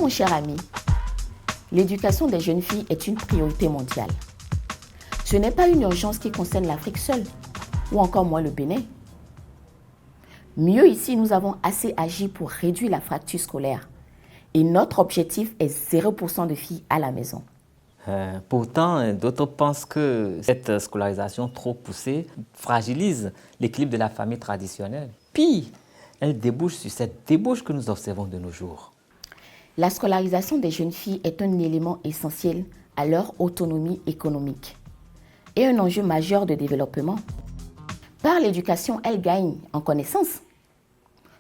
mon cher ami, l'éducation des jeunes filles est une priorité mondiale. Ce n'est pas une urgence qui concerne l'Afrique seule, ou encore moins le Bénin. Mieux ici, nous avons assez agi pour réduire la fracture scolaire. Et notre objectif est 0% de filles à la maison. Pourtant, d'autres pensent que cette scolarisation trop poussée fragilise l'équilibre de la famille traditionnelle. Puis, elle débouche sur cette débauche que nous observons de nos jours. La scolarisation des jeunes filles est un élément essentiel à leur autonomie économique et un enjeu majeur de développement. Par l'éducation, elles gagnent en connaissances,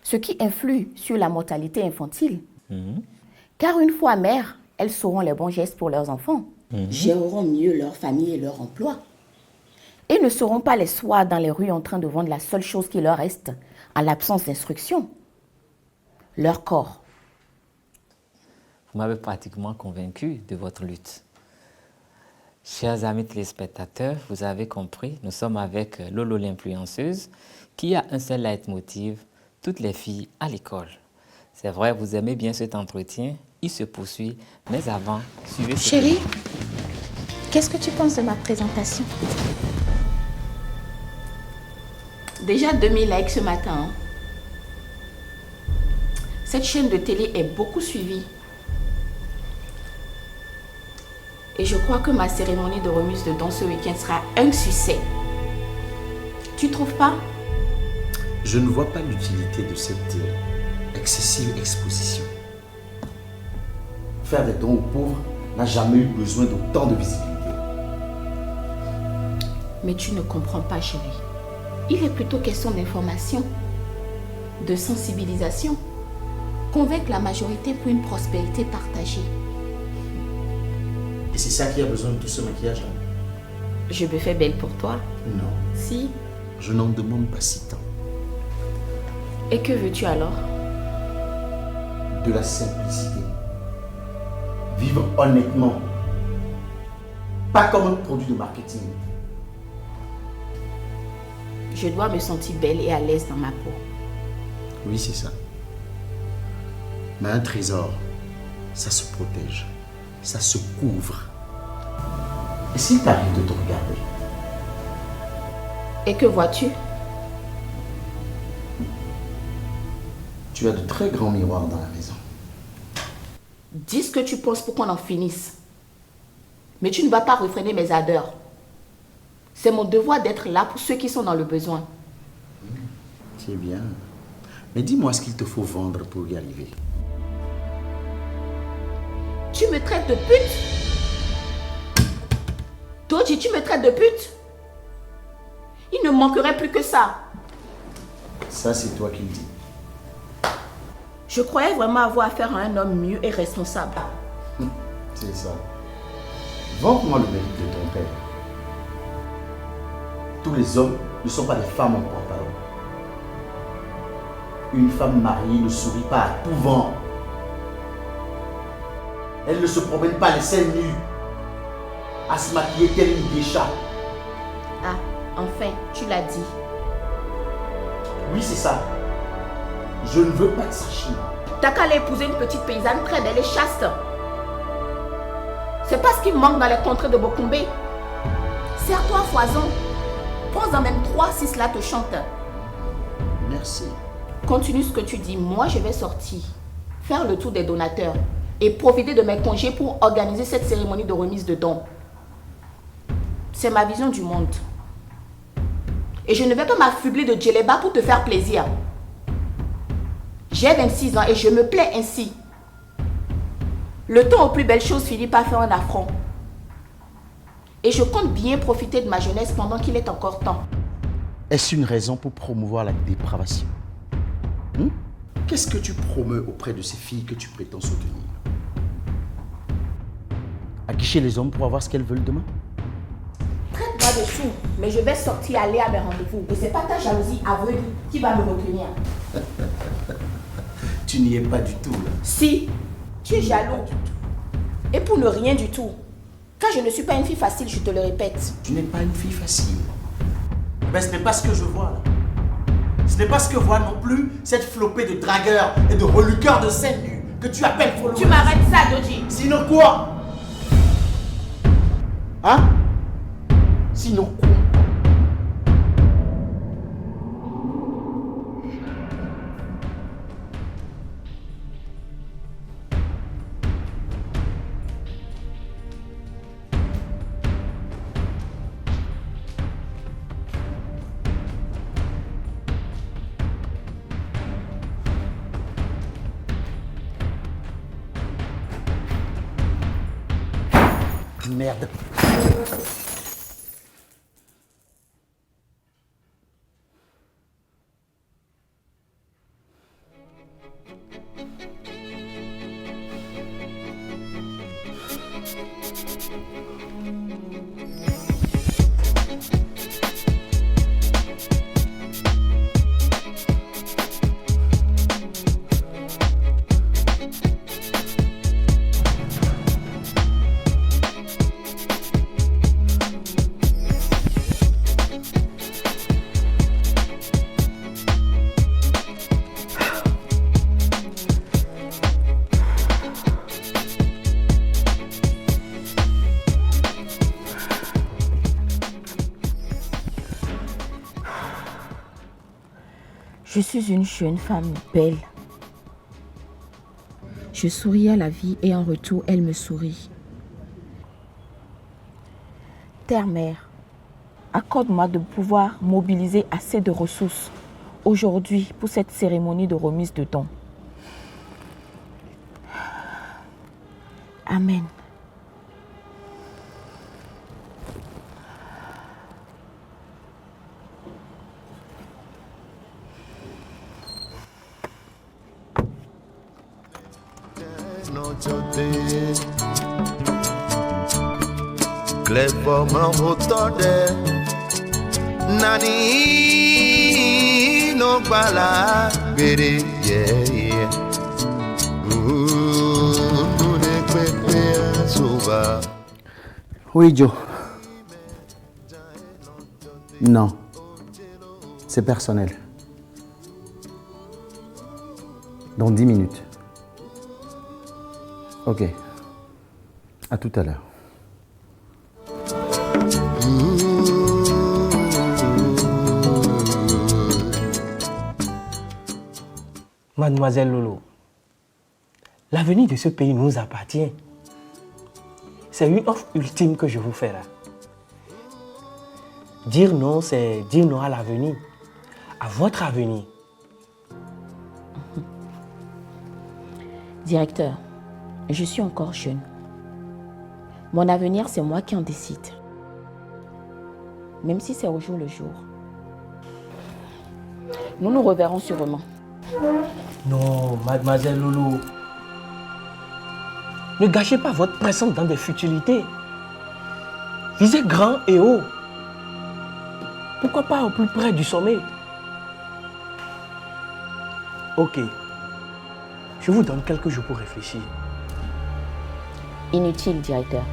ce qui influe sur la mortalité infantile. Car une fois mères, elles sauront les bons gestes pour leurs enfants, géreront mieux leur famille et leur emploi, et ne seront pas les soirs dans les rues en train de vendre la seule chose qui leur reste en l'absence d'instruction, leur corps. Vous m'avez pratiquement convaincu de votre lutte. Chers amis téléspectateurs, vous avez compris, nous sommes avec Lolo l'influenceuse qui a un seul leitmotiv, toutes les filles à l'école. C'est vrai, vous aimez bien cet entretien, il se poursuit, mais avant, suivez ce... Chérie, qu'est-ce que tu penses de ma présentation? Déjà 2000 likes ce matin. Cette chaîne de télé est beaucoup suivie. Et je crois que ma cérémonie de remise de dons ce week-end sera un succès. Tu trouves pas? Je ne vois pas l'utilité de cette excessive exposition. Faire des dons aux pauvres n'a jamais eu besoin d'autant de visibilité. Mais tu ne comprends pas, chérie. Il est plutôt question d'information, de sensibilisation, convaincre la majorité pour une prospérité partagée. Et c'est ça qui a besoin de tout ce maquillage-là? Je me fais belle pour toi? Non. Si. Je n'en demande pas si tant. Et que veux-tu alors? De la simplicité. Vivre honnêtement. Pas comme un produit de marketing. Je dois me sentir belle et à l'aise dans ma peau. Oui, c'est ça. Mais un trésor, ça se protège. Ça se couvre. Et s'il t'arrive de te regarder? Et que vois-tu? Tu as de très grands miroirs dans la maison. Dis ce que tu penses pour qu'on en finisse. Mais tu ne vas pas refréner mes ardeurs. C'est mon devoir d'être là pour ceux qui sont dans le besoin. C'est bien. Mais dis-moi ce qu'il te faut vendre pour y arriver. Tu me traites de pute? Doji, tu me traites de pute? Il ne manquerait plus que ça. Ça, c'est toi qui le dis. Je croyais vraiment avoir affaire à un homme mieux et responsable. C'est ça. Vends-moi le mérite de ton père. Tous les hommes ne sont pas des femmes en pantalon. Une femme mariée ne sourit pas à tout vent. Elle ne se promène pas les seins nus, à se maquiller telle une geisha. Ah, enfin, tu l'as dit. Oui, c'est ça. Je ne veux pas de ça chez moi. T'as qu'à aller épouser une petite paysanne très belle et chaste. C'est pas ce qui manque dans les contrées de Bokumbé. Serre-toi à foison. Prends-en même 3 si cela te chante. Merci. Continue ce que tu dis. Moi, je vais sortir, faire le tour des donateurs et profiter de mes congés pour organiser cette cérémonie de remise de dons. C'est ma vision du monde. Et je ne vais pas m'affubler de djelleba pour te faire plaisir. J'ai 26 ans et je me plais ainsi. Le temps aux plus belles choses finit par faire un affront. Et je compte bien profiter de ma jeunesse pendant qu'il est encore temps. Est-ce une raison pour promouvoir la dépravation? Qu'est-ce que tu promeus auprès de ces filles que tu prétends soutenir? Aguicher les hommes pour avoir ce qu'elles veulent demain? Traite-moi de fou, mais je vais sortir aller à mes rendez-vous. Et c'est pas ta jalousie aveugle qui va me retenir. Tu n'y es pas du tout là. Si, tu es jaloux. Et pour ne rien du tout. Car je ne suis pas une fille facile, je te le répète. Tu n'es pas une fille facile. Mais ce n'est pas ce que je vois là. Ce n'est pas ce que voit non plus cette flopée de dragueurs et de reluqueurs de seins nus que tu appelles followers. Tu m'arrêtes ça, Doji. Sinon quoi? Hein? Sinon quoi? Merde. Je suis une jeune femme belle. Je souris à la vie et en retour, elle me sourit. Terre-mère, accorde-moi de pouvoir mobiliser assez de ressources aujourd'hui pour cette cérémonie de remise de dons. Amen. Clévement rotondé Nani no bala bere yeah Oui, Joe. Non. C'est personnel. Dans 10 minutes. Ok. À tout à l'heure. Mademoiselle Lolo, l'avenir de ce pays nous appartient. C'est une offre ultime que je vous fais là. Dire non, c'est dire non à l'avenir, à votre avenir. Directeur, je suis encore jeune. Mon avenir, c'est moi qui en décide. Même si c'est au jour le jour. Nous nous reverrons sûrement. Non, mademoiselle Lolo. Ne gâchez pas votre présence dans des futilités. Visez grand et haut. Pourquoi pas au plus près du sommet? Ok. Je vous donne quelques jours pour réfléchir. Inutile, directeur.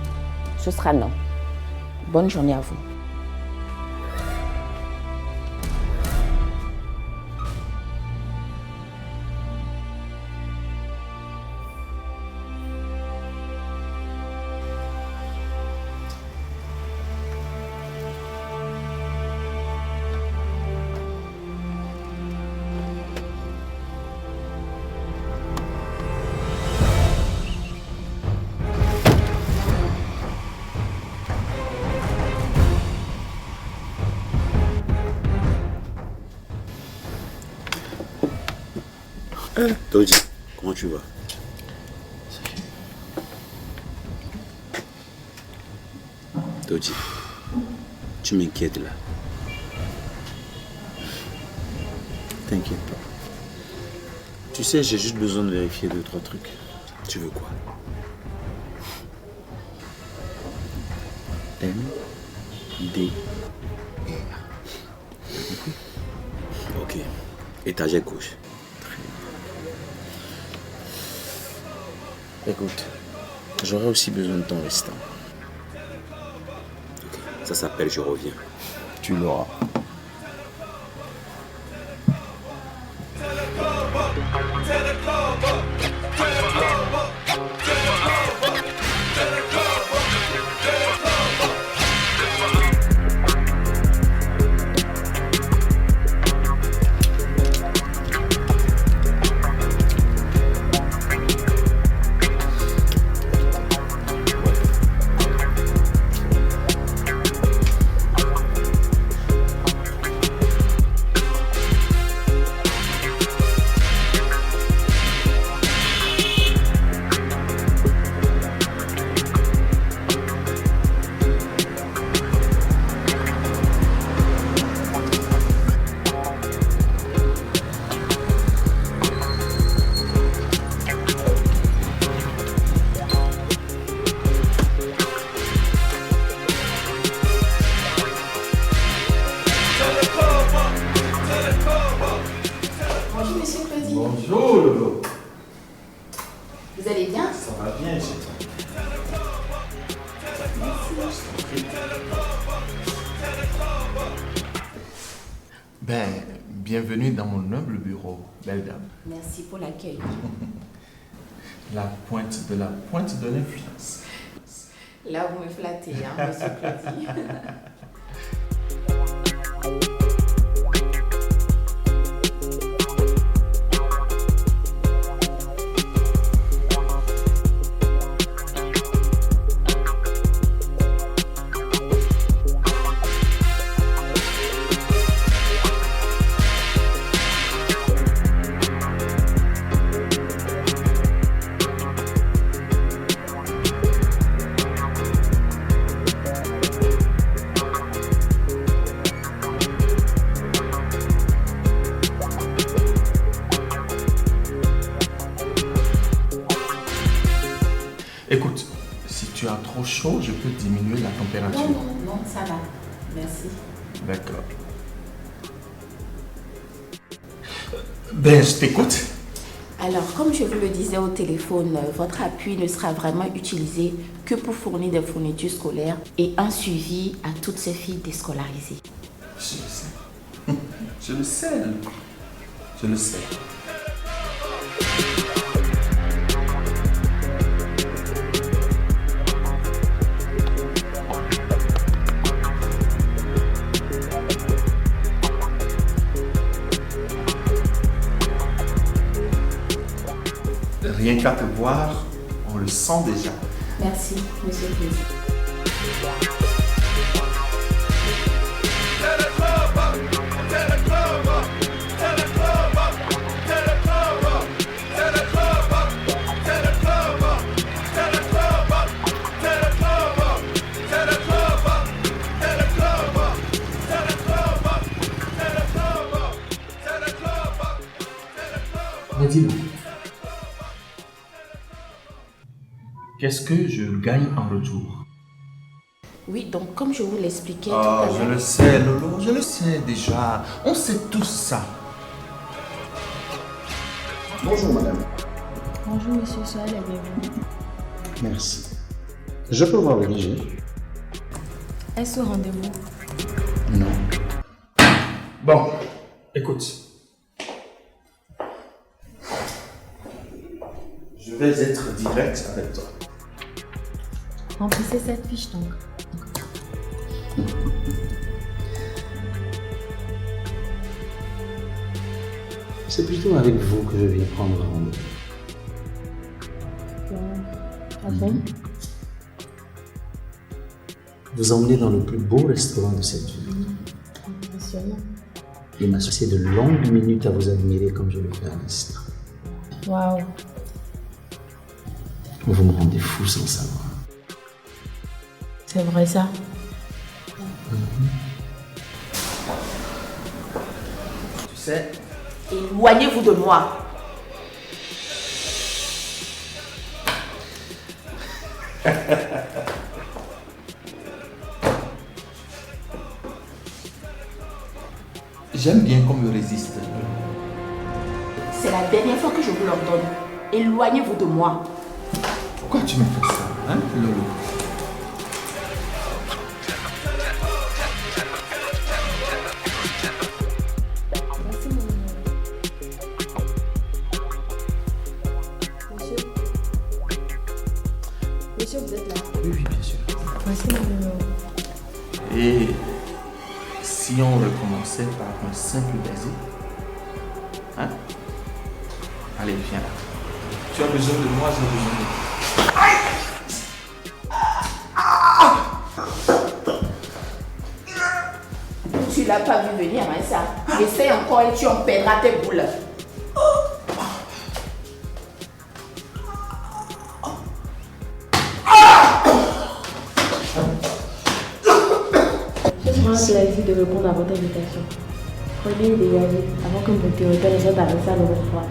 Ce sera non. Bonne journée à vous. Doji, comment tu vas? Doji, tu m'inquiètes là. T'inquiète pas. Tu sais, j'ai juste besoin de vérifier 2-3 trucs. Tu veux quoi? M-D-R. Ok. Étagère gauche. Écoute, j'aurai aussi besoin de ton restant. Ok, ça s'appelle Je reviens. Tu l'auras. Ben, bienvenue dans mon humble bureau, belle dame. Merci pour l'accueil. La pointe de l'influence. Là, vous me flattez, hein, monsieur Claudie. Écoute, si tu as trop chaud, je peux diminuer la température. Non, ça va. Merci. D'accord. Ben, je t'écoute. Alors, comme je vous le disais au téléphone, votre appui ne sera vraiment utilisé que pour fournir des fournitures scolaires et un suivi à toutes ces filles déscolarisées. Je le sais. Je le sais. Je le sais. Rien qu'à te voir, on le sent déjà. Merci, monsieur Claudie. Mais dis-moi, qu'est-ce que je gagne en retour? Oui, donc comme je vous l'expliquais tout Ah, à je l'heure... le sais, Lolo, je le sais déjà. On sait tous ça. Bonjour, madame. Bonjour monsieur, soyez la bienvenue. Merci. Je peux voir le DG? Est-ce au rendez-vous? Non. Bon, écoute. Je vais être direct avec toi. Remplissez cette fiche donc. C'est plutôt avec vous que je viens prendre un rendez-vous. Ah bon? Vous emmenez dans le plus beau restaurant de cette ville. Impressionnant. Et m'associer de longues minutes à vous admirer comme je le fais à l'instant. Waouh. Vous me rendez fou sans savoir. C'est vrai ça? Tu sais, Éloignez-vous de moi. j'aime bien qu'on me résiste. C'est la dernière fois que je vous l'ordonne. Éloignez-vous de moi. Pourquoi tu me fais ça, hein, Lolo? Voici mon numéro. Monsieur? Monsieur, vous êtes là? Oui, oui, bien sûr. Voici mon numéro. Et si on recommençait par un simple baiser? Hein? Allez, viens là. Tu as besoin de moi, j'ai besoin de toi. Tu l'as pas vu venir, hein, ça. Essaye encore et tu en perdras tes boules. Ce sera un plaisir de répondre à votre invitation. Prenez et dégagez avant que mon territoire ne soit arrêté à nouvelle fois.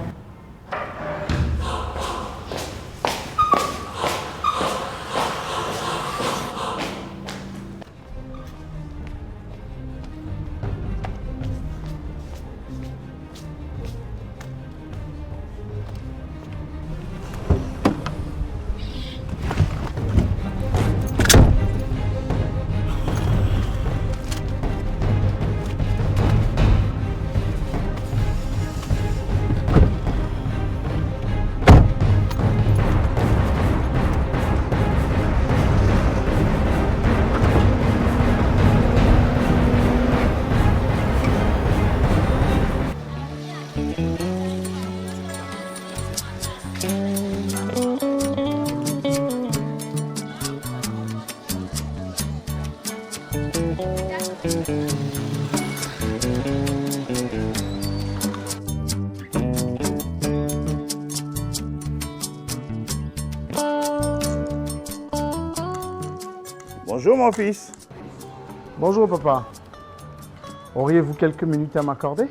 Bonjour mon fils. Bonjour papa. Auriez-vous quelques minutes à m'accorder?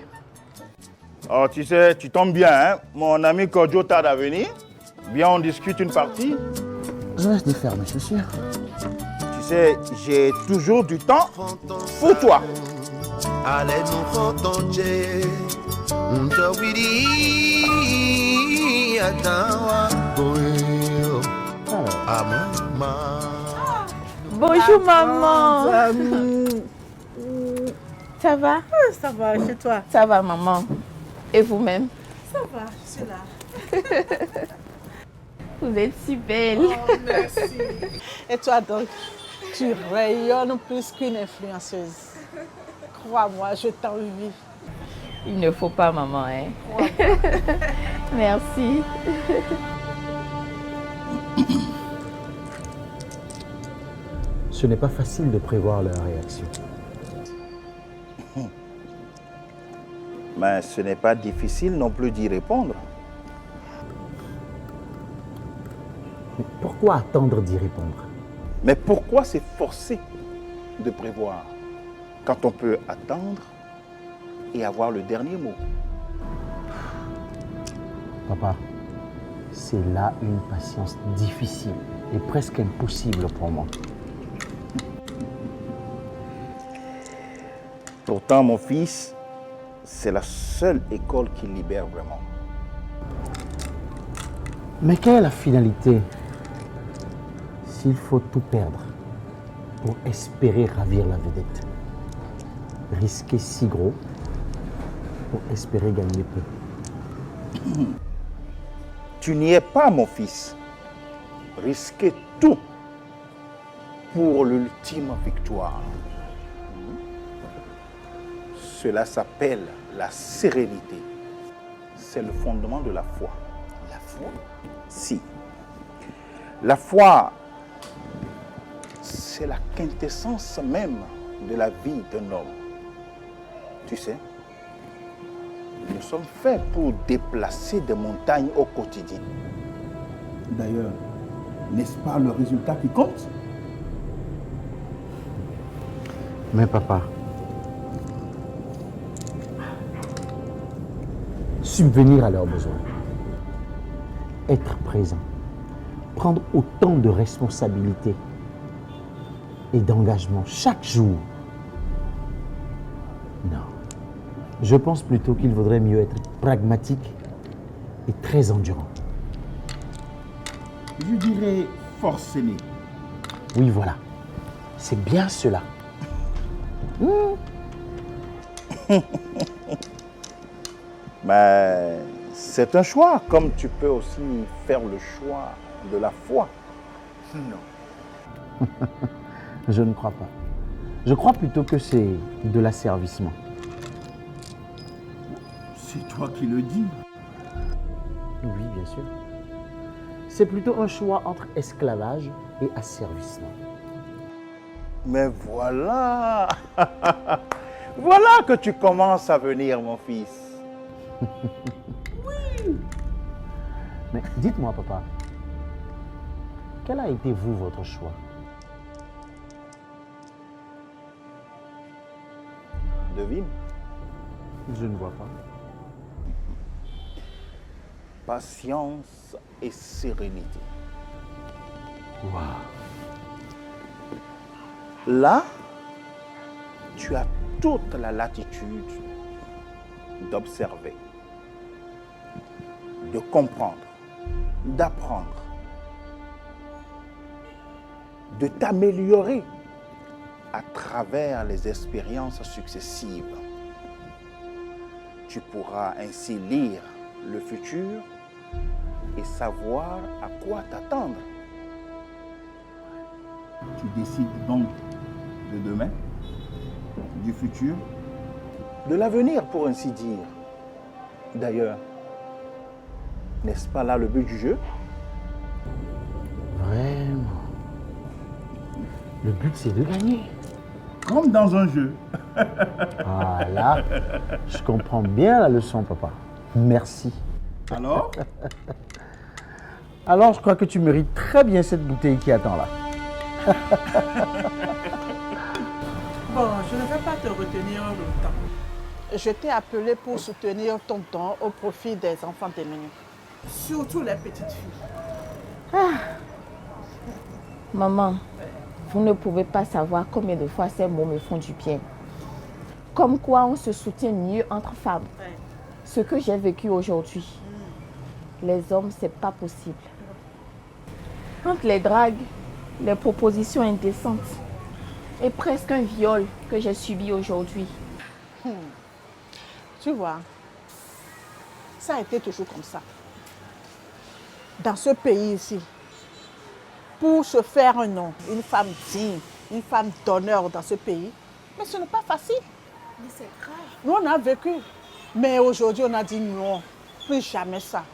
Oh, tu sais, tu tombes bien, hein? Mon ami Kodjo tarde à venir. Viens, on discute une partie. Je laisse défaire mes chaussures. Tu sais, j'ai toujours du temps pour toi. Allez nous rencontrer. Ntawiri atawa boyo. Amama. Bonjour maman. Ça va? Ça va, chez toi? Ça va maman. Et vous-même? Ça va, je suis là. Vous êtes si belle. Oh, merci. Et toi donc, tu rayonnes plus qu'une influenceuse. Crois-moi, je t'envie. Il ne faut pas maman, hein? Merci. Ce n'est pas facile de prévoir leur réaction. Mais ce n'est pas difficile non plus d'y répondre. Mais pourquoi attendre d'y répondre? Mais pourquoi s'efforcer de prévoir quand on peut attendre et avoir le dernier mot? Papa, c'est là une patience difficile et presque impossible pour moi. Pourtant, mon fils, c'est la seule école qui libère vraiment. Mais quelle est la finalité s'il faut tout perdre pour espérer ravir la vedette? Risquer si gros pour espérer gagner peu. Tu n'y es pas, mon fils. Risquer tout pour l'ultime victoire. Cela s'appelle la sérénité. C'est le fondement de la foi. La foi? Si. La foi, c'est la quintessence même de la vie d'un homme. Tu sais, nous sommes faits pour déplacer des montagnes au quotidien. D'ailleurs, n'est-ce pas le résultat qui compte? Mais papa, subvenir à leurs besoins, être présent, prendre autant de responsabilités et d'engagement chaque jour. Non, je pense plutôt qu'il vaudrait mieux être pragmatique et très endurant. Je dirais forcené. Oui, voilà, c'est bien cela. Mais c'est un choix, comme tu peux aussi faire le choix de la foi. Non. Je ne crois pas. Je crois plutôt que c'est de l'asservissement. C'est toi qui le dis. Oui, bien sûr. C'est plutôt un choix entre esclavage et asservissement. Mais voilà. Voilà que tu commences à venir, mon fils. Oui. Mais dites-moi, papa, quel a été, vous, votre choix? Devine. Je ne vois pas. Patience et sérénité. Waouh. Là, tu as toute la latitude d'observer, de comprendre, d'apprendre, de t'améliorer à travers les expériences successives. Tu pourras ainsi lire le futur et savoir à quoi t'attendre. Tu décides donc de demain, du futur, de l'avenir, pour ainsi dire. D'ailleurs, n'est-ce pas là le but du jeu? Vraiment. Le but, c'est de gagner. comme dans un jeu. Voilà. Je comprends bien la leçon, papa. Merci. Alors? Alors, je crois que tu mérites très bien cette bouteille qui attend là. Bon, je ne vais pas te retenir longtemps. Je t'ai appelé pour soutenir ton don au profit des enfants démunis. Surtout les petites filles. Maman, vous ne pouvez pas savoir combien de fois ces mots me font du bien. Comme quoi on se soutient mieux entre femmes. Ce que j'ai vécu aujourd'hui, les hommes, c'est pas possible. Entre les dragues, les propositions indécentes et presque un viol que j'ai subi aujourd'hui. Tu vois, ça a été toujours comme ça. Dans ce pays ici, pour se faire un nom, une femme digne, une femme d'honneur dans ce pays, mais ce n'est pas facile. Mais c'est grave. Nous, on a vécu. Mais aujourd'hui, on a dit non, plus jamais ça.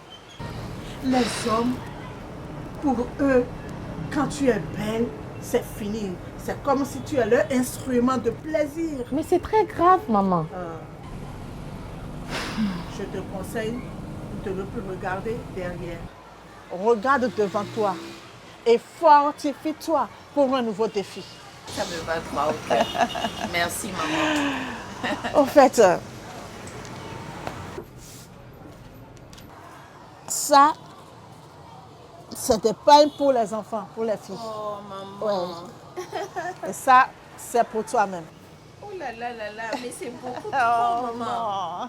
Les hommes, pour eux, quand tu es belle, c'est fini. C'est comme si tu es leur instrument de plaisir. Mais c'est très grave, maman. Je te conseille de ne plus regarder derrière. Regarde devant toi et fortifie-toi pour un nouveau défi. Ça me va droit au cœur. Merci, maman. Au fait, ça, c'était pas pour les enfants, pour les filles. Oh, maman. Ouais. Et ça, c'est pour toi-même. Oh là là là là, mais c'est beaucoup Oh, trop, maman. non.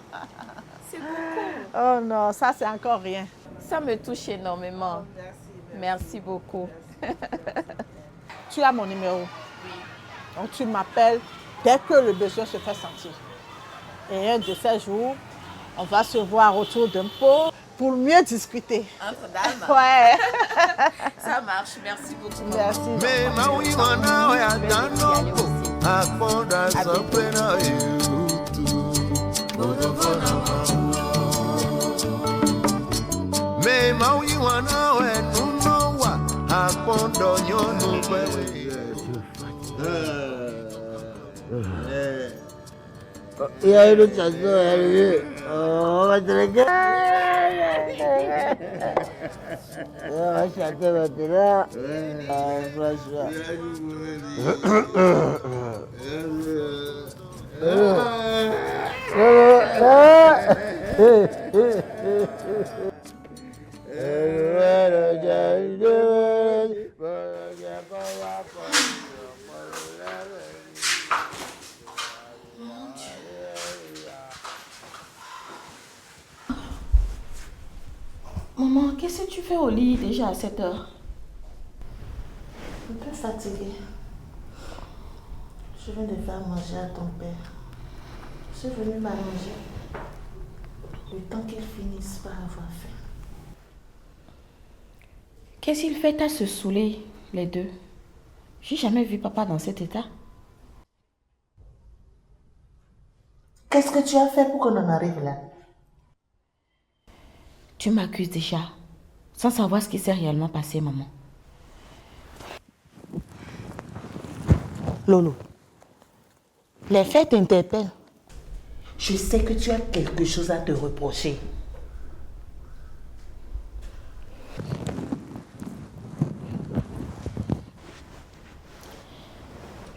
C'est beaucoup. Oh non, ça, c'est encore rien. Ça me touche énormément. Merci beaucoup. Tu as mon numéro. Donc, tu m'appelles dès que le besoin se fait sentir. Et un de ces jours, on va se voir autour d'un pot pour mieux discuter. Entre dames. Ouais. Ça marche. Merci beaucoup. Merci. Me maui wana we atano akonda sopena yutu. Me maui wana we nuno wa akondo nyonu wewe. Y hay un chazo ahí. Oh, va a tener que. Va a tener que batir. Maman, qu'est-ce que tu fais au lit déjà à cette heure? Un peu fatiguée. Je viens de faire manger à ton père. Je suis venue m'allonger. Le temps qu'il finisse par avoir faim. Qu'est-ce qu'il fait à se saouler, les deux? J'ai jamais vu papa dans cet état. Qu'est-ce que tu as fait pour qu'on en arrive là? Tu m'accuses déjà, sans savoir ce qui s'est réellement passé, maman. Lolo, les faits t'interpellent. Je sais que tu as quelque chose à te reprocher.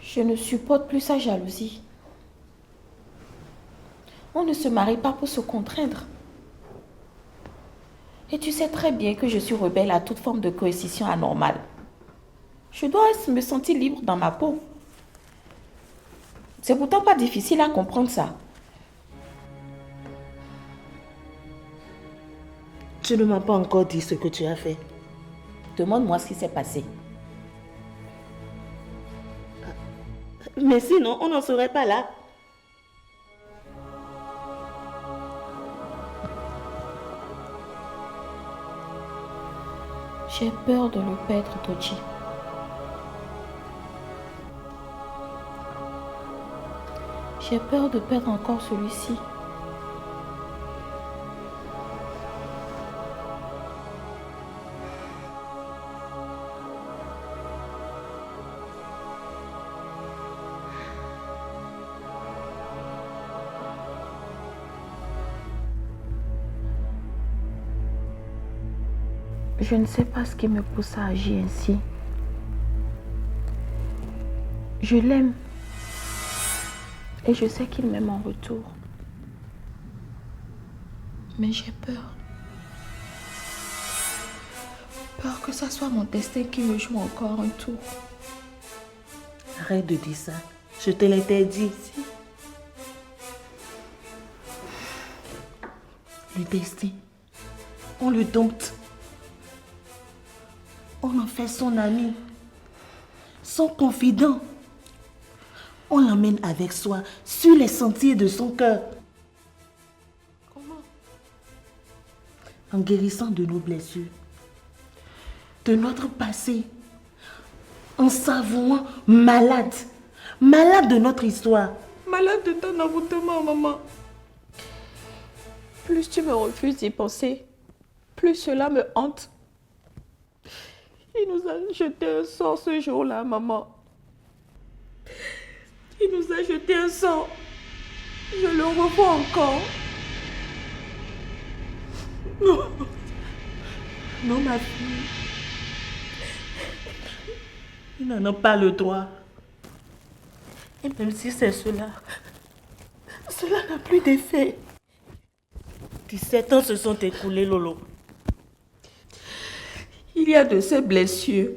Je ne supporte plus sa jalousie. On ne se marie pas pour se contraindre. Et tu sais très bien que je suis rebelle à toute forme de coercition anormale. Je dois me sentir libre dans ma peau. C'est pourtant pas difficile à comprendre ça. Tu ne m'as pas encore dit ce que tu as fait. Demande-moi ce qui s'est passé. Mais sinon, on n'en serait pas là. J'ai peur de le perdre, Tochi. J'ai peur de perdre encore celui-ci. Je ne sais pas ce qui me pousse à agir ainsi. Je l'aime. Et je sais qu'il m'aime en retour. Mais j'ai peur. Peur que ça soit mon destin qui me joue encore un tour. Arrête de dire ça. Je te l'interdis. Le destin, on le dompte. On en fait son ami, son confident. On l'emmène avec soi sur les sentiers de son cœur. Comment? En guérissant de nos blessures, de notre passé, en s'avouant malade de notre histoire. Malade de ton envoûtement, maman. Plus tu me refuses d'y penser, plus cela me hante. Il nous a jeté un sort ce jour-là, maman. Il nous a jeté un sort. Je le revois encore. Non. Non, ma fille. Ils n'en ont pas le droit. Et même si c'est cela n'a plus d'effet. 17 ans se sont écoulés, Lolo. Il y a de ces blessures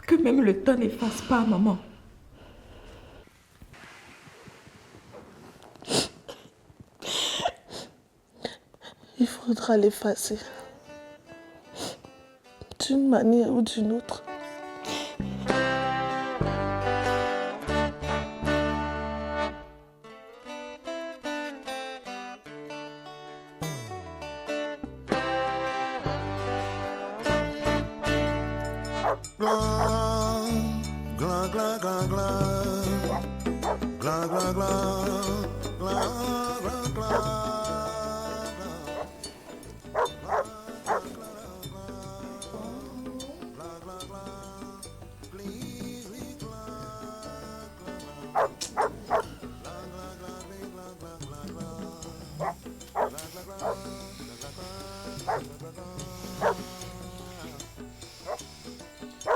que même le temps n'efface pas, maman. Il faudra l'effacer. D'une manière ou d'une autre.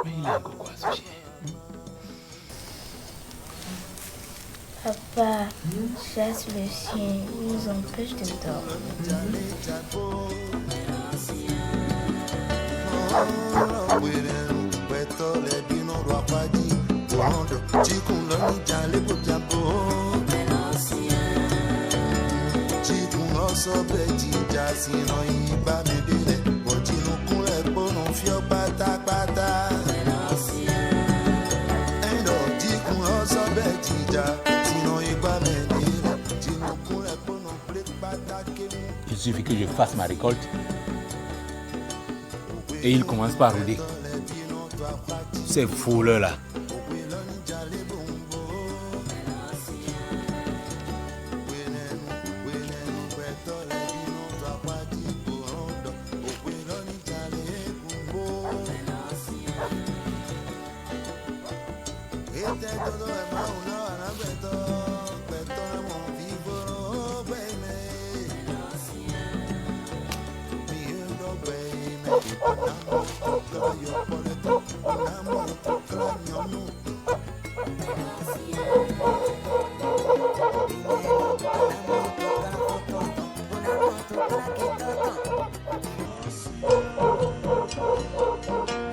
Mais il a encore quoi, ce chien? Papa, chasse le chien, il nous empêche de dormir. Il suffit que je fasse ma récolte et il commence par rôder. Ces voleurs-là.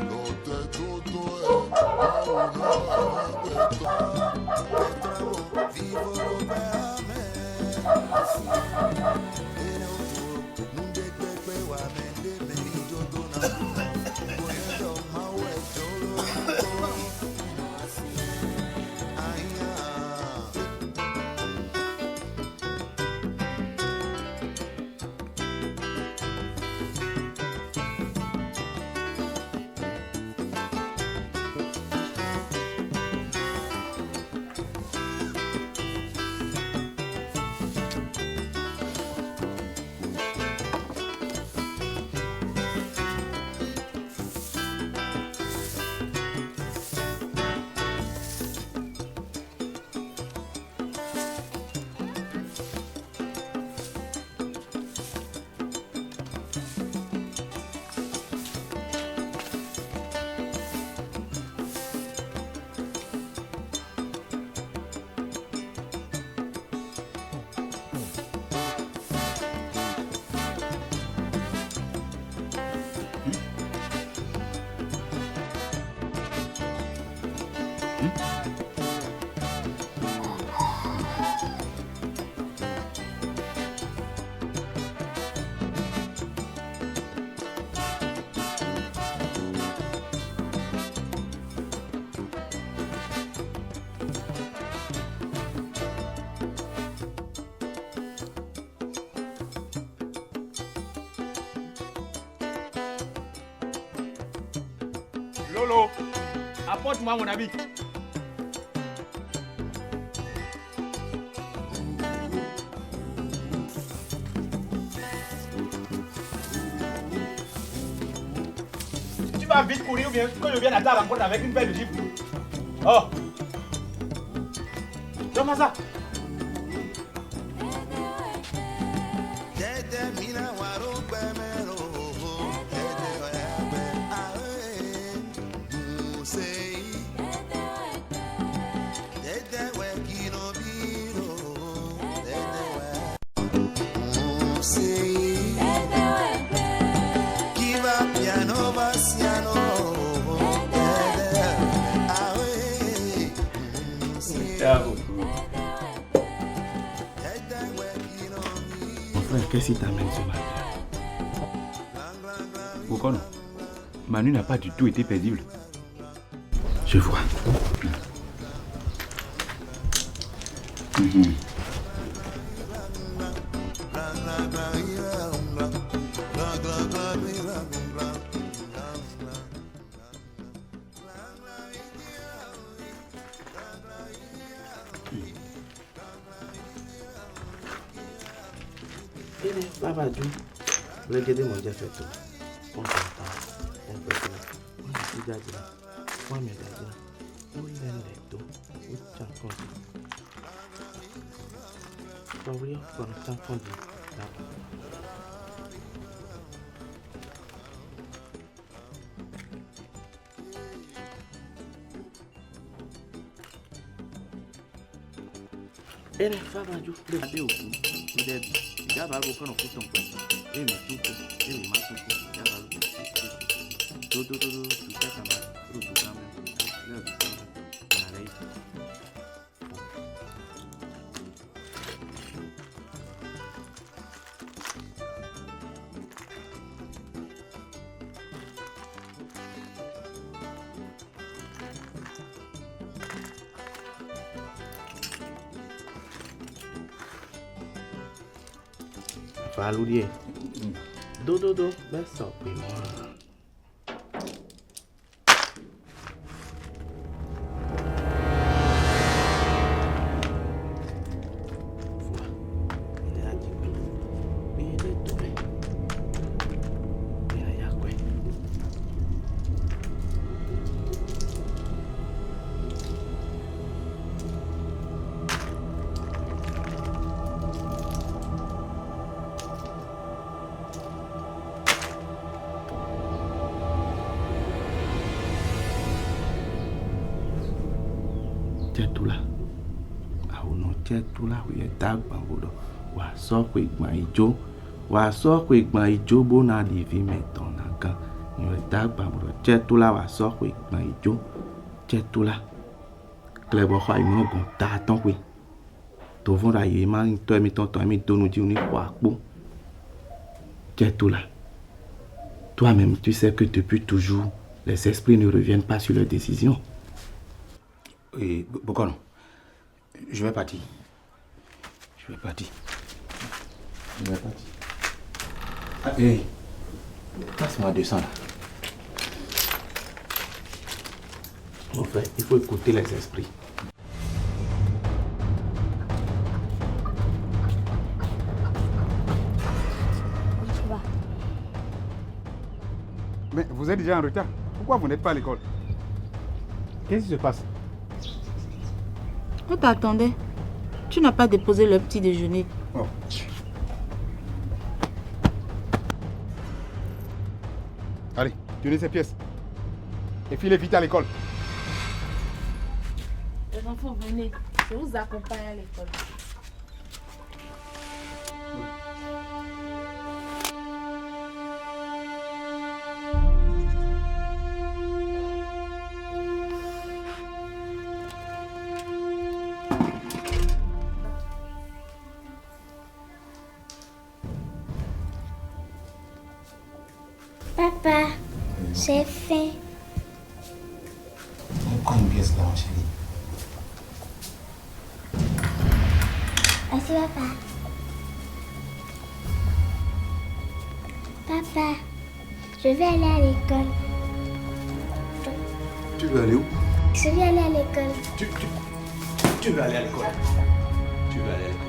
No te Lolo, apporte-moi mon habit. Tu vas vite courir ou bien que je vienne à ta rencontre avec une paire de gifles. Oh! Donne-moi ça! Mon frère, qu'est-ce qui t'amène ce matin? Pourquoi non? Manu n'a pas du tout été paisible. Je vois. Papa Dieu, regardez mon Dieu fait tout. On s'entend, on peut tout. On a tout gardé. On me garde. On l'aime tout. On tient compte. On va faire un temps qu'on dit. Ele Papa Dieu, regardez au cou. Il est bien. Já vai colocar no cutão com essa. Ele machuca, ele machuca. Já vai colocar. Tudo, tu quer chamar. Tudo, tá mesmo. Na lei. Faludier. Do, ben sortez-moi. Tula. Auno tula we dagba bodo. Wa so kwe gba ijo. Wa so kwe gba ijo bona divi metona kan. Ni dagba bodo tula wa so kwe gba ijo. Tula. Klebo kha imo gon ta ton kwe. To von ra ye ma to mi ton mi donu di oni kwa po. Tula. Toi-même, tu sais que depuis toujours, les esprits ne reviennent pas sur leurs décisions. Et Bokono, je vais partir. Ah, hé, passe-moi 200 là. Mon frère, il faut écouter les esprits. Mais vous êtes déjà en retard. Pourquoi vous n'êtes pas à l'école? Qu'est-ce qui se passe? On t'attendait. Tu n'as pas déposé le petit déjeuner. Oh. Allez, tenez ces pièces. Et filez vite à l'école. Les enfants, venez. Je vous accompagne à l'école. J'ai faim. Encore une pièce là, chérie. Merci, papa. Papa, je vais aller à l'école. Tu veux aller où? Je vais aller à l'école. Tu veux aller à l'école? Tu veux aller à l'école?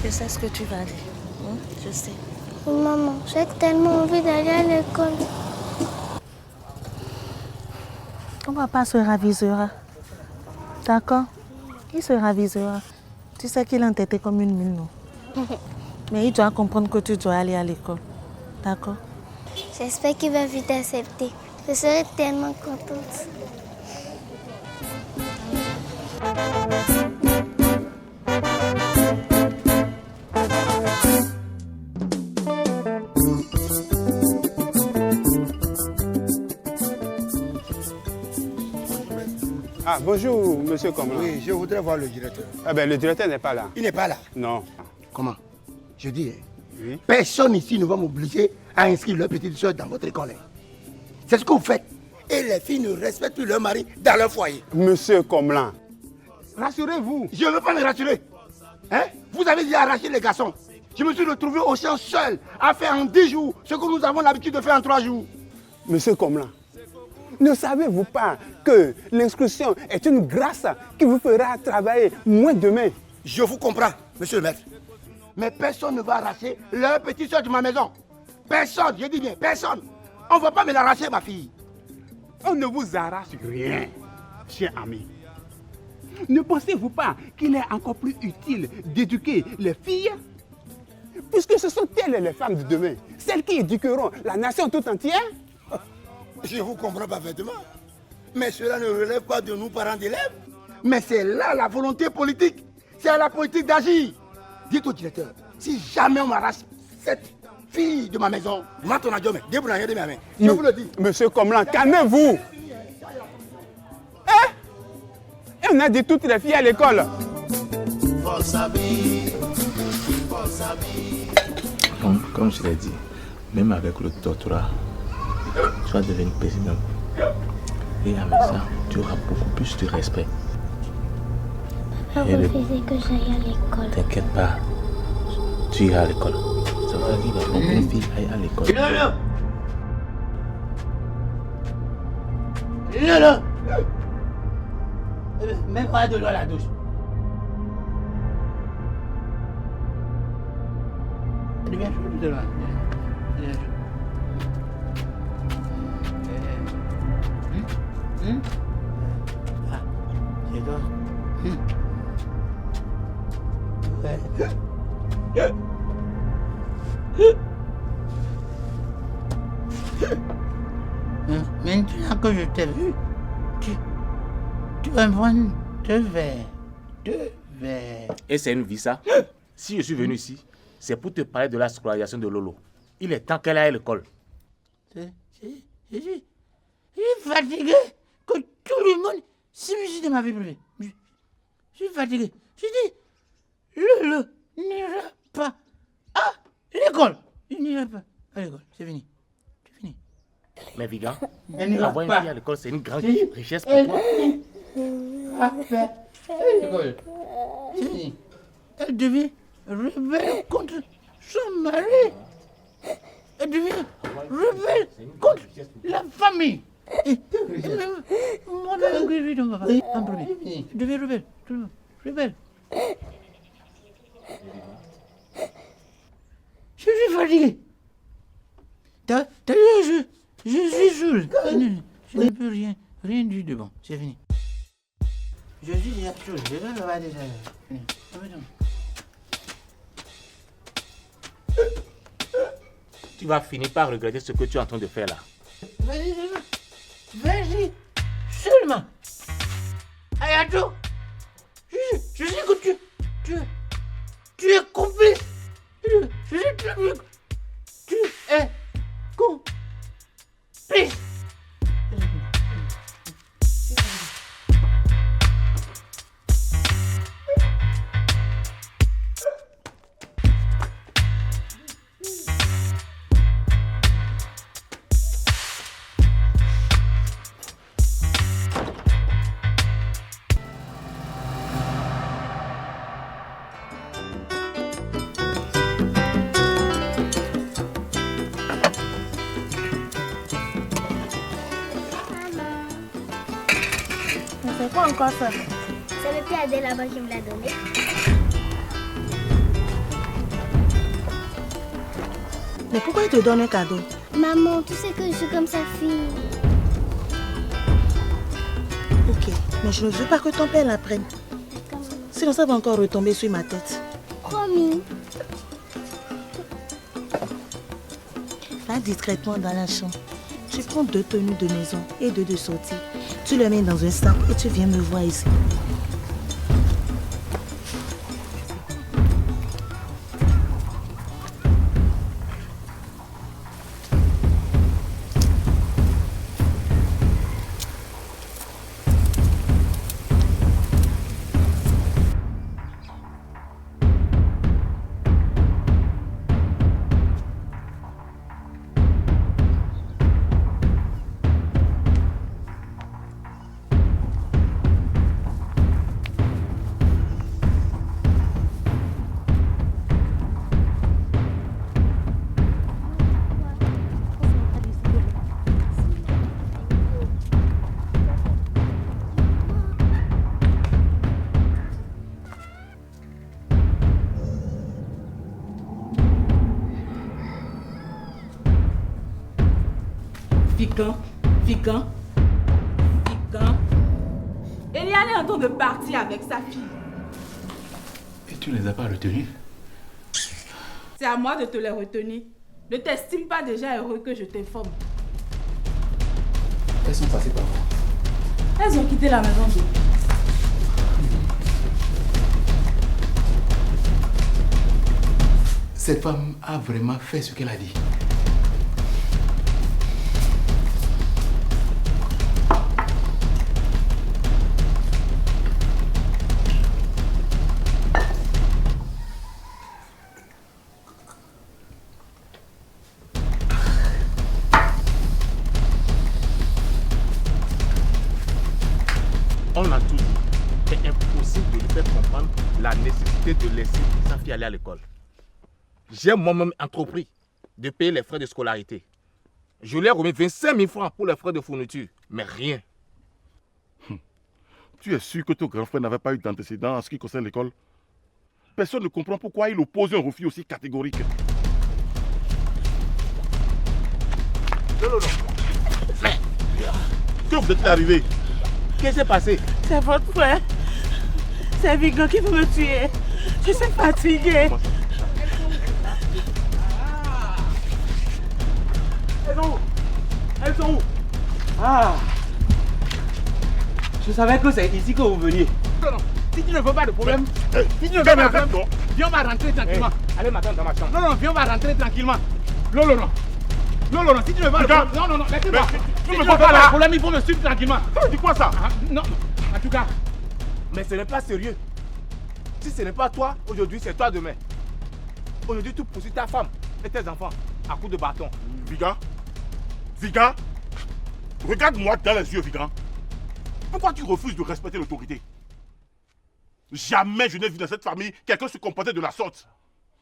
Je sais ce que tu vas dire. Je sais. Maman, j'ai tellement envie d'aller à l'école. On va pas se ravisera. D'accord? Il se ravisera. Tu sais qu'il est entêté comme une mule, non? Mais il doit comprendre que tu dois aller à l'école. D'accord? J'espère qu'il va vite accepter. Je serai tellement contente. Ah, bonjour, monsieur Comlan. Oui, je voudrais voir le directeur. Ah ben, le directeur n'est pas là. Il n'est pas là? Non. Comment? Je dis, oui. Personne ici ne va m'obliger à inscrire leur petite soeur dans votre école. C'est ce que vous faites. Et les filles ne respectent plus leur mari dans leur foyer. Monsieur Comlan. Rassurez-vous. Je ne veux pas me rassurer. Hein? Vous avez dit arracher les garçons. Je me suis retrouvé au champ seul à faire en 10 jours ce que nous avons l'habitude de faire en 3 jours. Monsieur Comlan, ne savez-vous pas que l'inscription est une grâce qui vous fera travailler moins demain? Je vous comprends, monsieur le maître. Mais personne ne va arracher leur petite soeur de ma maison. Personne, je dis bien, personne. On ne va pas me l'arracher, ma fille. On ne vous arrache rien, cher ami. Ne pensez-vous pas qu'il est encore plus utile d'éduquer les filles? Puisque ce sont elles les femmes de demain, celles qui éduqueront la nation tout entière. Je vous comprends parfaitement. Mais cela ne relève pas de nous, parents d'élèves. Mais c'est là la volonté politique. C'est à la politique d'agir. Dites au directeur, si jamais on m'arrache cette fille de ma maison, je vous le dis. Monsieur Comlan, calmez-vous. Hein? Et on a dit toutes les filles à l'école. Comme je l'ai dit, même avec le doctorat, tu vas devenir président. Et avec ça, tu auras beaucoup plus de respect. Papa refusait que j'aille à l'école. T'inquiète pas, tu iras à l'école. Ça va arriver avant qu'une fille aille à l'école. Non. Même pas de l'eau à la douche. Viens, je te Ah, c'est toi. Maintenant que je t'ai vu, tu vas me prendre 2 verres. 2 verres. Et c'est une vie, ça? Si je suis venu ici, c'est pour te parler de la scolarisation de Lolo. Il est temps qu'elle aille à l'école. Je suis fatigué que tout le monde s'immisce de ma vie privée. Je suis fatigué. Je dis, Lolo n'ira pas à l'école. Il n'ira pas à l'école. C'est fini. C'est fini. Mais Vigan, n'ira avoir une pas. fille à l'école, c'est une grande richesse pour toi. L'école. C'est fini. Elle devient rebelle contre son mari. Elle devient rebelle contre la famille. Moi, je suis papa. En premier. Je deviens rebelle. Rebelle. Je suis fatigué. T'as vu, je suis saoul. Je ne peux rien dire de bon. C'est fini. Je suis déjà saoul. Je vais le voir déjà. Tu vas finir par regretter ce que tu es en train de faire là. Vas-y, seulement. Fatou, je sais que tu es complice. Tu es complice. C'est quoi encore ça? C'est le pied là-bas qui me l'a donné. Mais pourquoi il te donne un cadeau? Maman, tu sais que je suis comme sa fille. Ok, mais je ne veux pas que ton père l'apprenne. Sinon ça va encore retomber sur ma tête. Promis. Va discrètement dans la chambre. Tu prends 2 tenues de maison et 2 de sortie. Tu les mets dans un sac et tu viens me voir ici. Figan. Eliane est en train de partir avec sa fille. Et tu ne les as pas retenus? C'est à moi de te les retenir. Ne t'estime pas déjà heureux que je t'informe. Elles sont passées par où? Elles ont quitté la maison de... Cette femme a vraiment fait ce qu'elle a dit. On a tout dit. C'est impossible de lui faire comprendre la nécessité de laisser sa fille aller à l'école. J'ai moi-même entrepris de payer les frais de scolarité. Je lui ai remis 25 000 francs pour les frais de fourniture, mais rien. Tu es sûr que ton grand frère n'avait pas eu d'antécédent en ce qui concerne l'école? Personne ne comprend pourquoi il oppose un refus aussi catégorique. Non. Que vous êtes arrivé? Qu'est-ce qui s'est passé? C'est votre frère. C'est Vigo qui veut me tuer. Je suis fatiguée. Elles sont où? Ah! Je savais que c'est ici que vous veniez. Non. Si tu ne veux pas de problème, si tu ne veux pas de problème, viens, on va rentrer tranquillement. Allez m'attendre dans ma chambre. Non, viens, on va rentrer tranquillement. Non, si tu ne veux pas de problème. Non, laissez-moi. Si tu ne veux pas de problème, il faut me suivre tranquillement. Dis quoi ça? Non, en tout cas. Mais ce n'est pas sérieux. Si ce n'est pas toi, aujourd'hui, c'est toi demain. Aujourd'hui, tu poursuis ta femme et tes enfants à coups de bâton. Viga, regarde-moi dans les yeux, Viga. Pourquoi tu refuses de respecter l'autorité? Jamais je n'ai vu dans cette famille quelqu'un se comporter de la sorte.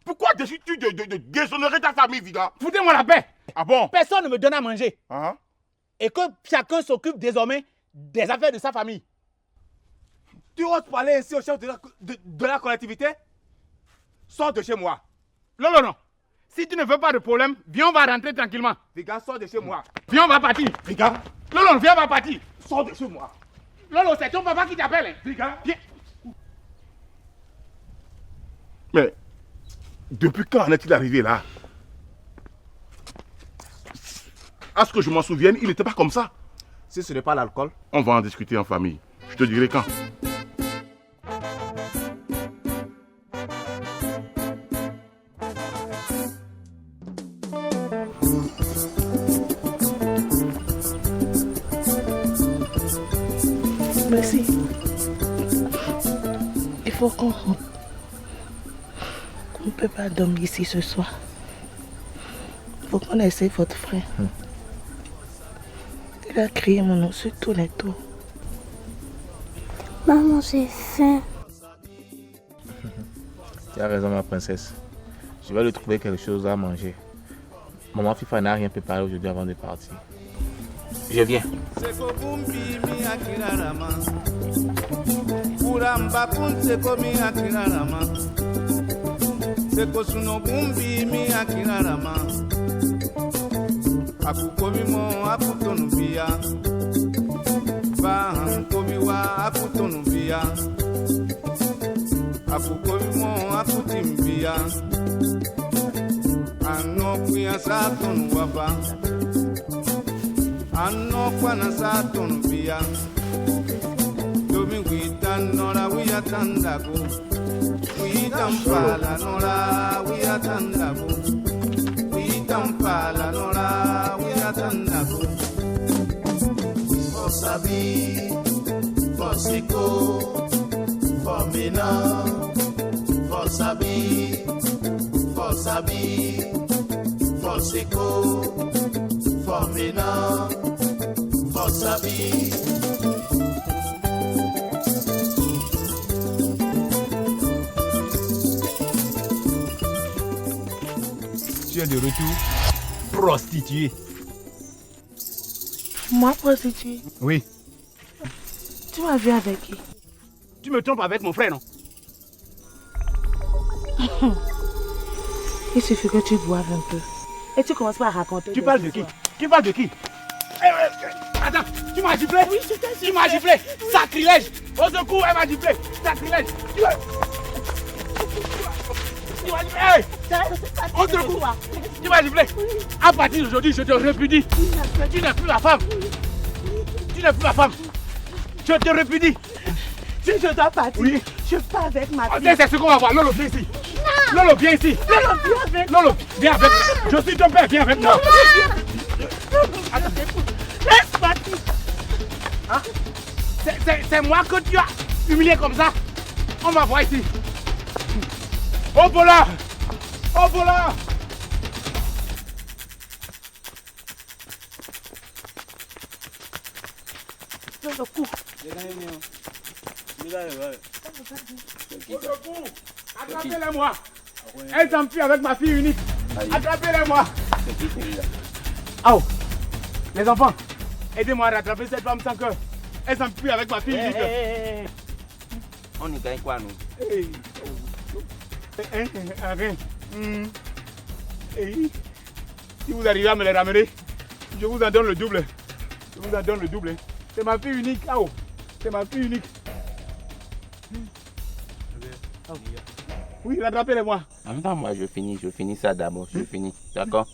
Pourquoi décides-tu de déshonorer ta famille, Viga? Foutez-moi la paix. Ah bon? Personne ne me donne à manger. Et que chacun s'occupe désormais des affaires de sa famille. Tu oses parler ainsi au chef de la collectivité? Sors de chez moi. Non. Si tu ne veux pas de problème, viens, on va rentrer tranquillement. Viga, sors de chez moi. Viens, on va partir. Viga. Non, viens, on va partir. Sors de chez moi. Lolo, c'est ton papa qui t'appelle. Viga. Viens. Mais, depuis quand en est-il arrivé là? À ce que je m'en souvienne, il n'était pas comme ça. Si ce n'est pas l'alcool, on va en discuter en famille. Je te dirai quand. faut qu'on ne peut pas dormir ici ce soir. Il faut qu'on essaie votre frère. Il a crié mon nom sur tous les tours. Maman, j'ai faim. Tu as raison, ma princesse. Je vais lui trouver quelque chose à manger. Maman Fifa n'a rien préparé aujourd'hui avant de partir. Je viens. Anokwana satun bia Domi wita nora wia tandago Wita mpala nora wia tandago Wita mpala nora wia tandago Fosabi Fosiko Fomina Fosabi Fosabi Fosiko Fomina Fosabi. Tu es de retour prostituée. Moi, prostituée? Oui. Tu m'as vu avec qui? Tu me trompes avec mon frère, non? Il suffit que tu boives un peu. Et tu commences par raconter. Tu parles de qui? Tu parles de qui? Attends, tu m'as giflé? Oui, tu m'as giflé. Sacrilège. Au secours, elle m'a giflé. Sacrilège. Tu m'as giflé. Hey! Au secours. Tu m'as giflé. À partir d'aujourd'hui, je te répudie. Tu n'es plus ma femme. Tu n'es plus ma femme. Je te répudie. Si je dois partir, oui. Je pars avec ma fille. C'est ce qu'on va voir. Lolo, viens ici. Lolo, viens ici. Lolo, viens avec. Lolo, viens avec. Je suis ton père, viens avec moi. Laisse partir. Hein? C'est moi que tu as humilié comme ça. On va voir ici. Au voleur. Au voleur. Le coup. Au secours. Attrapez-les-moi. Elles s'enfuient avec ma fille unique. Attrapez-les-moi. Oh, les enfants, aidez-moi à rattraper cette femme sans cœur. Elle s'enfuit avec ma fille unique. On y gagne quoi, nous? Rien. Si vous arrivez à me les ramener, je vous en donne le double. Je vous en donne le double. C'est ma fille unique. Oh, c'est ma fille unique. Oh. Oui, rattrapez-les-moi. En même temps, moi, je finis ça d'abord. Je finis, d'accord?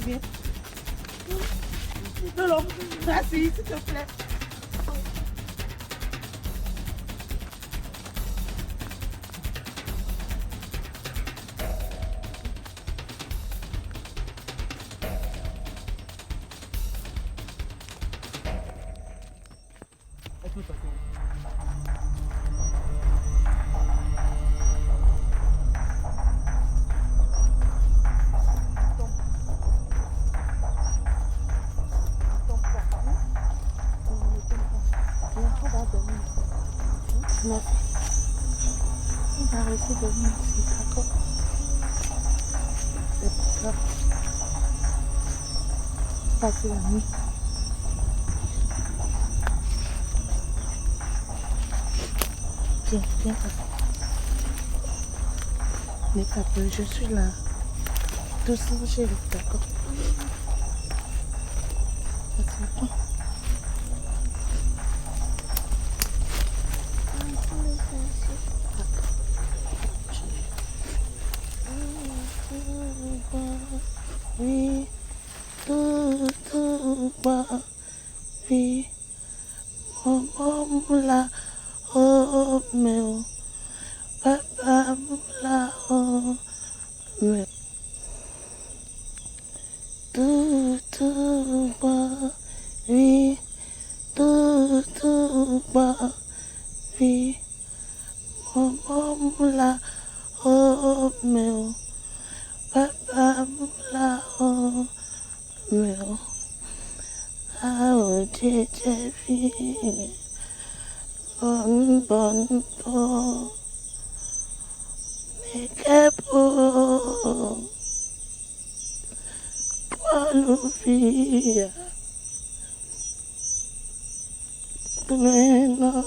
Viens. Lolo, merci, s'il te plaît. Passer la nuit. Viens, viens, n'aie pas peur, je suis là. Doucement, chérie, d'accord? Vas-y. Oui, tout va, oui, maman là, oh, mais oh, papa là, oh, mais. là-haut, mais là-haut, t'étais fille, bonne peau, mais qu'est beau, poil fille, mais non.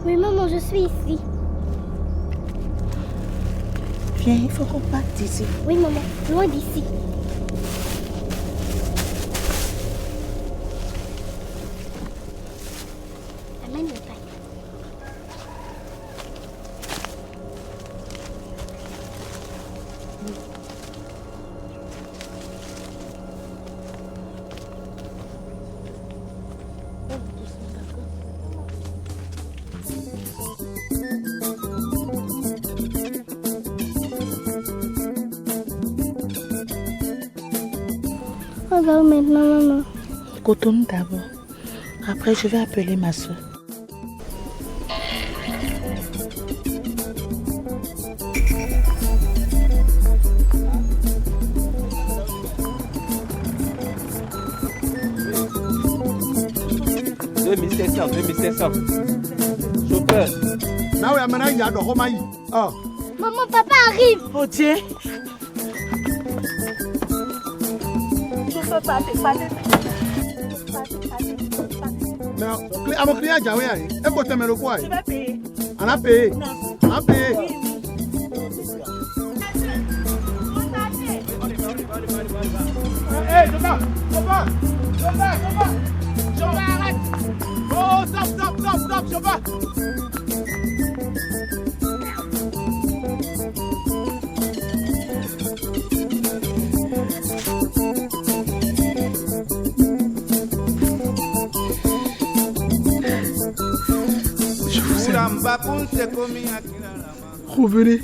Oui, maman, je suis ici. Viens, il faut qu'on parte d'ici. Oui, maman, loin d'ici. Amène le pain. On va où maintenant, maman? Cotonou d'abord. Après, je vais appeler ma soeur. « 2700. Chauffeur. Maman, papa arrive. Oh, tiens. Chauffeur, partez. Mais à mon client, j'ai rien. Et pour te mettre le quoi? Tu vas payer. On a payé. Non. On a payé. Hé, chauffeur, arrête. Oh, stop, chauffeur. Je vous aime. Revenez.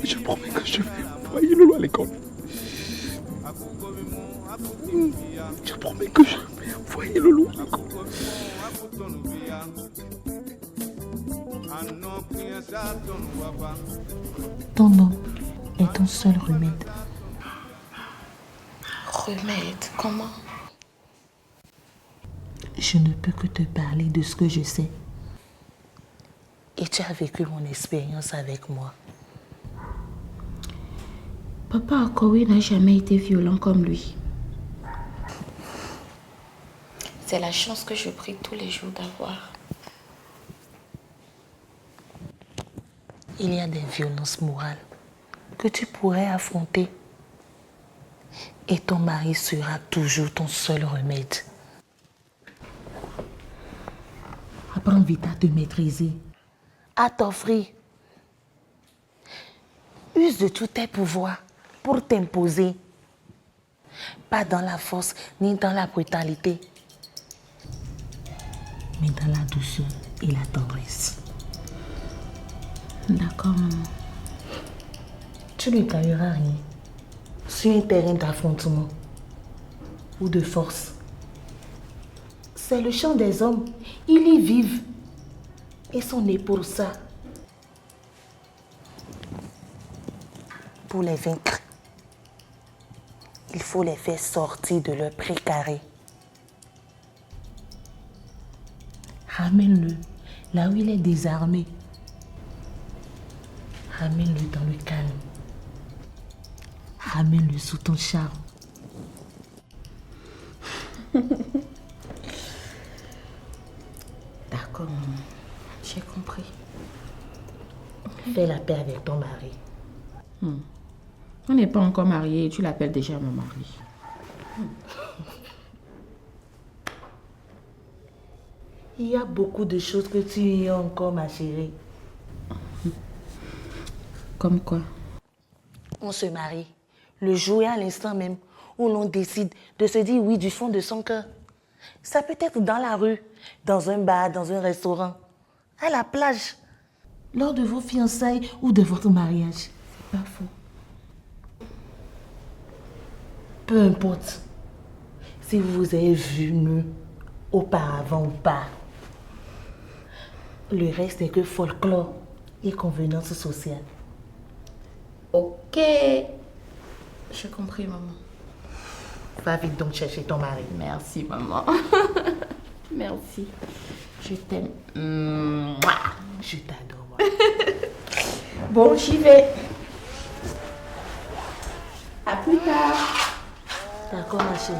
Je promets que je vais envoyer Lolo à l'école. Je promets que je vais envoyer Lolo à l'école. Ton nom est ton seul remède. Remède, comment? Je ne peux que te parler de ce que je sais. Et tu as vécu mon expérience avec moi. Papa Akowe n'a jamais été violent comme lui. C'est la chance que je prie tous les jours d'avoir. Il y a des violences morales que tu pourrais affronter. Et ton mari sera toujours ton seul remède. Apprends vite à te maîtriser, à t'offrir. Use de tous tes pouvoirs pour t'imposer. Pas dans la force ni dans la brutalité, mais dans la douceur et la tendresse. D'accord, maman. Tu ne gagneras rien sur un terrain d'affrontement ou de force. C'est le champ des hommes. Ils y vivent et sont nés pour ça. Pour les vaincre, il faut les faire sortir de leur précaré. Ramène-le là où il est désarmé. Ramène-le dans le calme. Ramène-le sous ton charme. D'accord, maman. J'ai compris. Fais la paix avec ton mari. On n'est pas encore mariés et tu l'appelles déjà mon mari. Il y a beaucoup de choses que tu ignores encore, ma chérie. Comme quoi? On se marie le jour et à l'instant même où l'on décide de se dire oui du fond de son cœur. Ça peut être dans la rue, dans un bar, dans un restaurant, à la plage, lors de vos fiançailles ou de votre mariage. C'est pas faux. Peu importe si vous vous avez vu nu auparavant ou pas. Le reste n'est que folklore et convenance sociale. Ok. J'ai compris, maman. Va vite donc chercher ton mari. Merci, maman. Merci. Je t'aime. Je t'adore, moi. Bon, j'y vais. À plus tard. D'accord, ma chérie.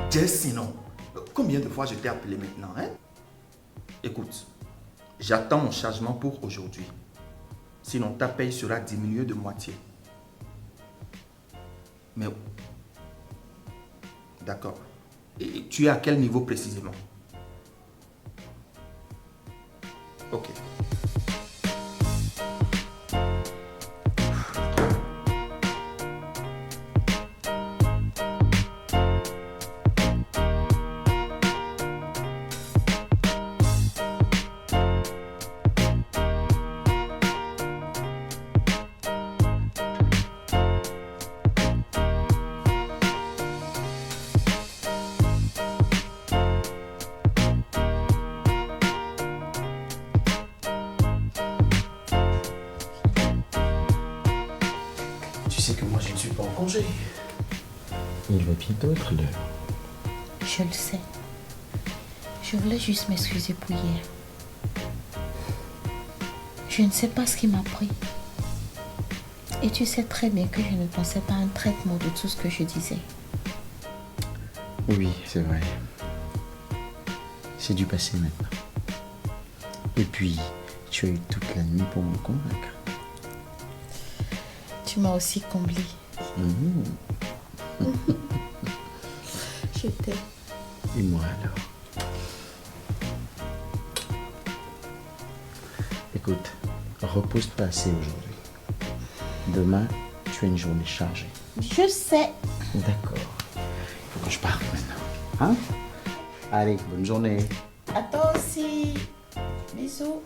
Jessino, combien de fois je t'ai appelé maintenant, hein? Écoute, j'attends mon chargement pour aujourd'hui. Sinon, ta paye sera diminuée de moitié. Mais... D'accord. Et tu es à quel niveau précisément? Ok. Il va bientôt être l'heure. Je le sais. Je voulais juste m'excuser pour hier. Je ne sais pas ce qui m'a pris. Et tu sais très bien que je ne pensais pas un traitement de tout ce que je disais. Oui, c'est vrai. C'est du passé maintenant. Et puis, tu as eu toute la nuit pour me convaincre. Tu m'as aussi comblé. Je t'aime. Et moi alors? Écoute, repose-toi assez aujourd'hui. Demain, tu as une journée chargée. Je sais. D'accord. Il faut que je parte maintenant. Hein? Allez, bonne journée. À toi aussi. Bisous.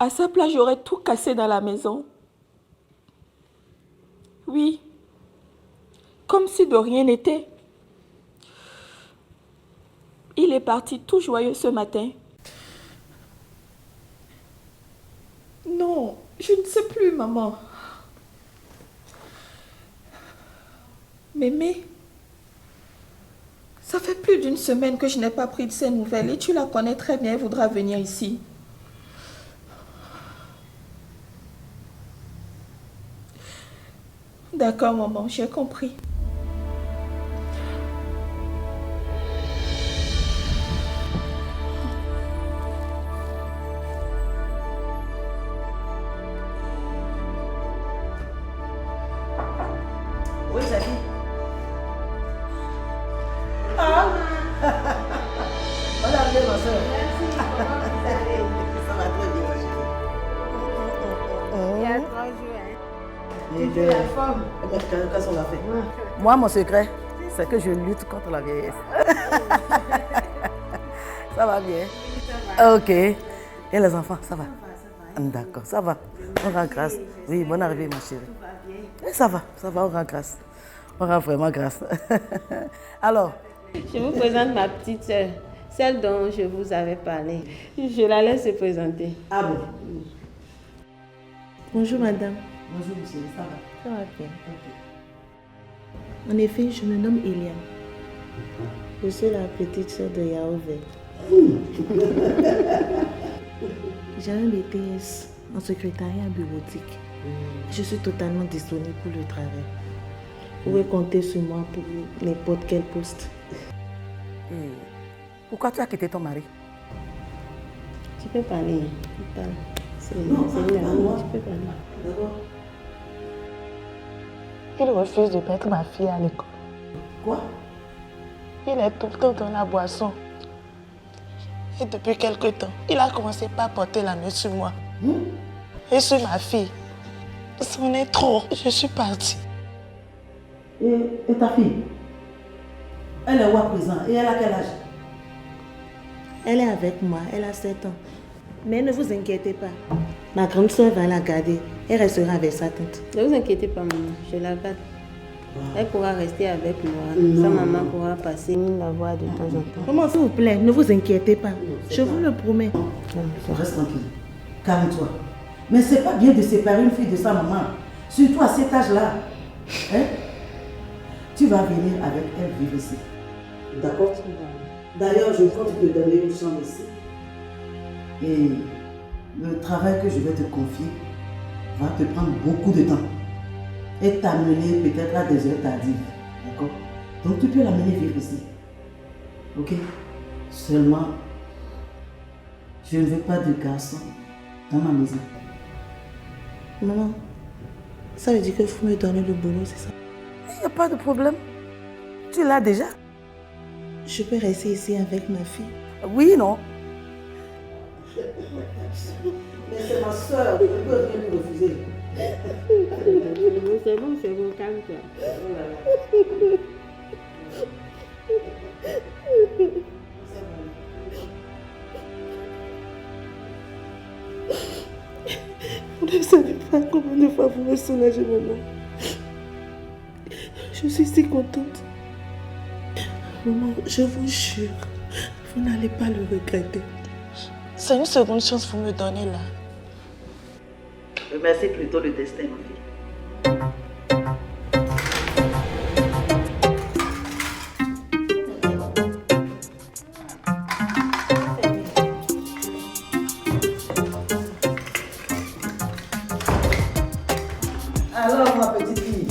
À sa place, j'aurais tout cassé dans la maison. Oui, comme si de rien n'était. Il est parti tout joyeux ce matin. Non, je ne sais plus, maman. Mémé, ça fait plus d'une semaine que je n'ai pas pris de ses nouvelles et tu la connais très bien, elle voudra venir ici. D'accord, maman, j'ai compris. Oui, Zaki. Ah! Bonne arrivée, ma soeur. Merci. Ça va très bien, chérie. Il y a 3 jours, hein. Et la femme. Qu'est-ce qu'on a fait? Moi, mon secret, c'est que je lutte contre la vieillesse. Ça va bien? Ok. Et les enfants, ça va? D'accord, ça va. On rend grâce. Oui, bonne arrivée, ma chérie. Ça va, on rend grâce. On rend vraiment grâce. Alors? Je vous présente ma petite soeur, celle dont je vous avais parlé. Je la laisse se présenter. Ah bon? Bonjour madame. Bonjour monsieur, ça va? Ça va bien. En effet, je me nomme Eliane. Je suis la petite soeur de Yahweh. J'ai un BTS en secrétariat bureautique. Je suis totalement disponible pour le travail. Vous pouvez compter sur moi pour n'importe quel poste. Pourquoi tu as quitté ton mari? Tu peux parler. Tu parles. C'est une amie, tu peux parler. D'abord. Il refuse de mettre ma fille à l'école. Quoi? Il est tout le temps dans la boisson. Et depuis quelque temps, il a commencé par porter la main sur moi. Et sur ma fille. C'en est trop. Je suis partie. Et ta fille? Elle est où à présent? Et elle a quel âge? Elle est avec moi, elle a 7 ans. Mais ne vous inquiétez pas. Ma grande soeur va la garder. Elle restera avec sa tante. Ne vous inquiétez pas, maman. Je la garde. Elle pourra rester avec moi. Sa maman pourra passer la voir de temps en temps. Maman, s'il vous plaît, ne vous inquiétez pas. Je vous le promets. Reste tranquille. Calme-toi. Mais c'est pas bien de séparer une fille de sa maman. Surtout à cet âge-là. Hein? Tu vas venir avec elle vivre ici. D'accord? D'ailleurs, je compte te donner une chambre ici. Et le travail que je vais te confier va te prendre beaucoup de temps. Et t'amener peut-être à des heures tardives. D'accord? Donc tu peux l'amener vivre ici. Ok? Seulement, je ne veux pas de garçon dans ma maison. Maman, ça veut dire qu'il faut me donner le boulot, c'est ça? Il n'y a pas de problème. Tu l'as déjà. Je peux rester ici avec ma fille? Oui, non? Mais c'est ma soeur, je ne peux rien lui refuser. C'est bon, calme-toi. Vous ne savez pas combien de fois vous me soulagez, maman. Je suis si contente. Maman, je vous jure, vous n'allez pas le regretter. C'est une seconde chance que vous me donnez là. Remercie plutôt le destin, ma fille. Alors, ma petite fille,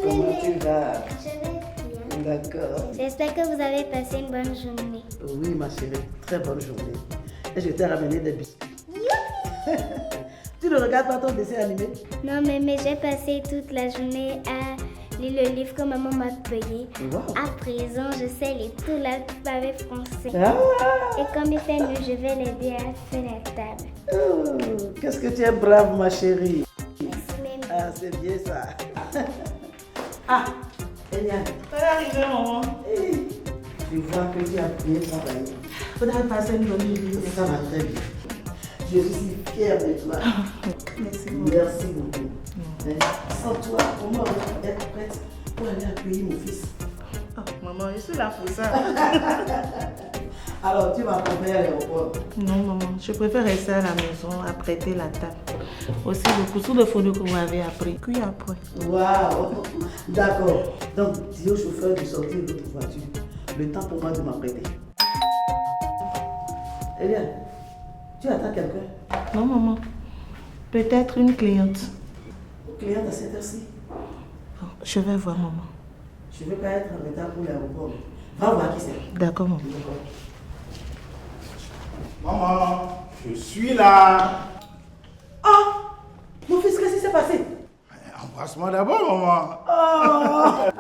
comment tu vas? Je vais bien. D'accord. J'espère que vous avez passé une bonne journée. Oui, ma chérie, très bonne journée. Et je t'ai ramené des biscuits. Tu ne regardes pas ton dessin animé? Non, mais j'ai passé toute la journée à lire le livre que maman m'a payé. Wow. À présent, je sais lire tout l'alphabet français. Ah. Et comme il fait nuit, je vais l'aider à faire la table. Oh, qu'est-ce que tu es brave, ma chérie. Merci, même. Ah, c'est bien ça. Ah, Eliane. Ça va arriver, maman. Je vois que tu as bien travaillé. Vous avez passé une bonne journée. Ça va très bien. Je suis fière de toi. Merci beaucoup. Merci beaucoup. Sans toi, comment être prête pour aller accueillir mon fils? Oh, maman, je suis là pour ça. Alors, tu vas m'accompagner à l'aéroport? Non, maman, je préfère rester à la maison à prêter la table. Aussi, le couteau de photo que vous m'avez appris. Puis après. Waouh! D'accord. Donc, dis au chauffeur de sortir de votre voiture. Le temps pour moi de m'apprêter. Eliane, tu attends quelqu'un? Non, maman. Peut-être une cliente. Une cliente à cette heure-ci? Bon, je vais voir, maman. Je ne veux pas être en retard pour l'aéroport. Va voir qui c'est. D'accord, maman. Maman, je suis là. Oh! Mon fils, qu'est-ce qui s'est passé? Embrasse-moi d'abord, maman. Oh!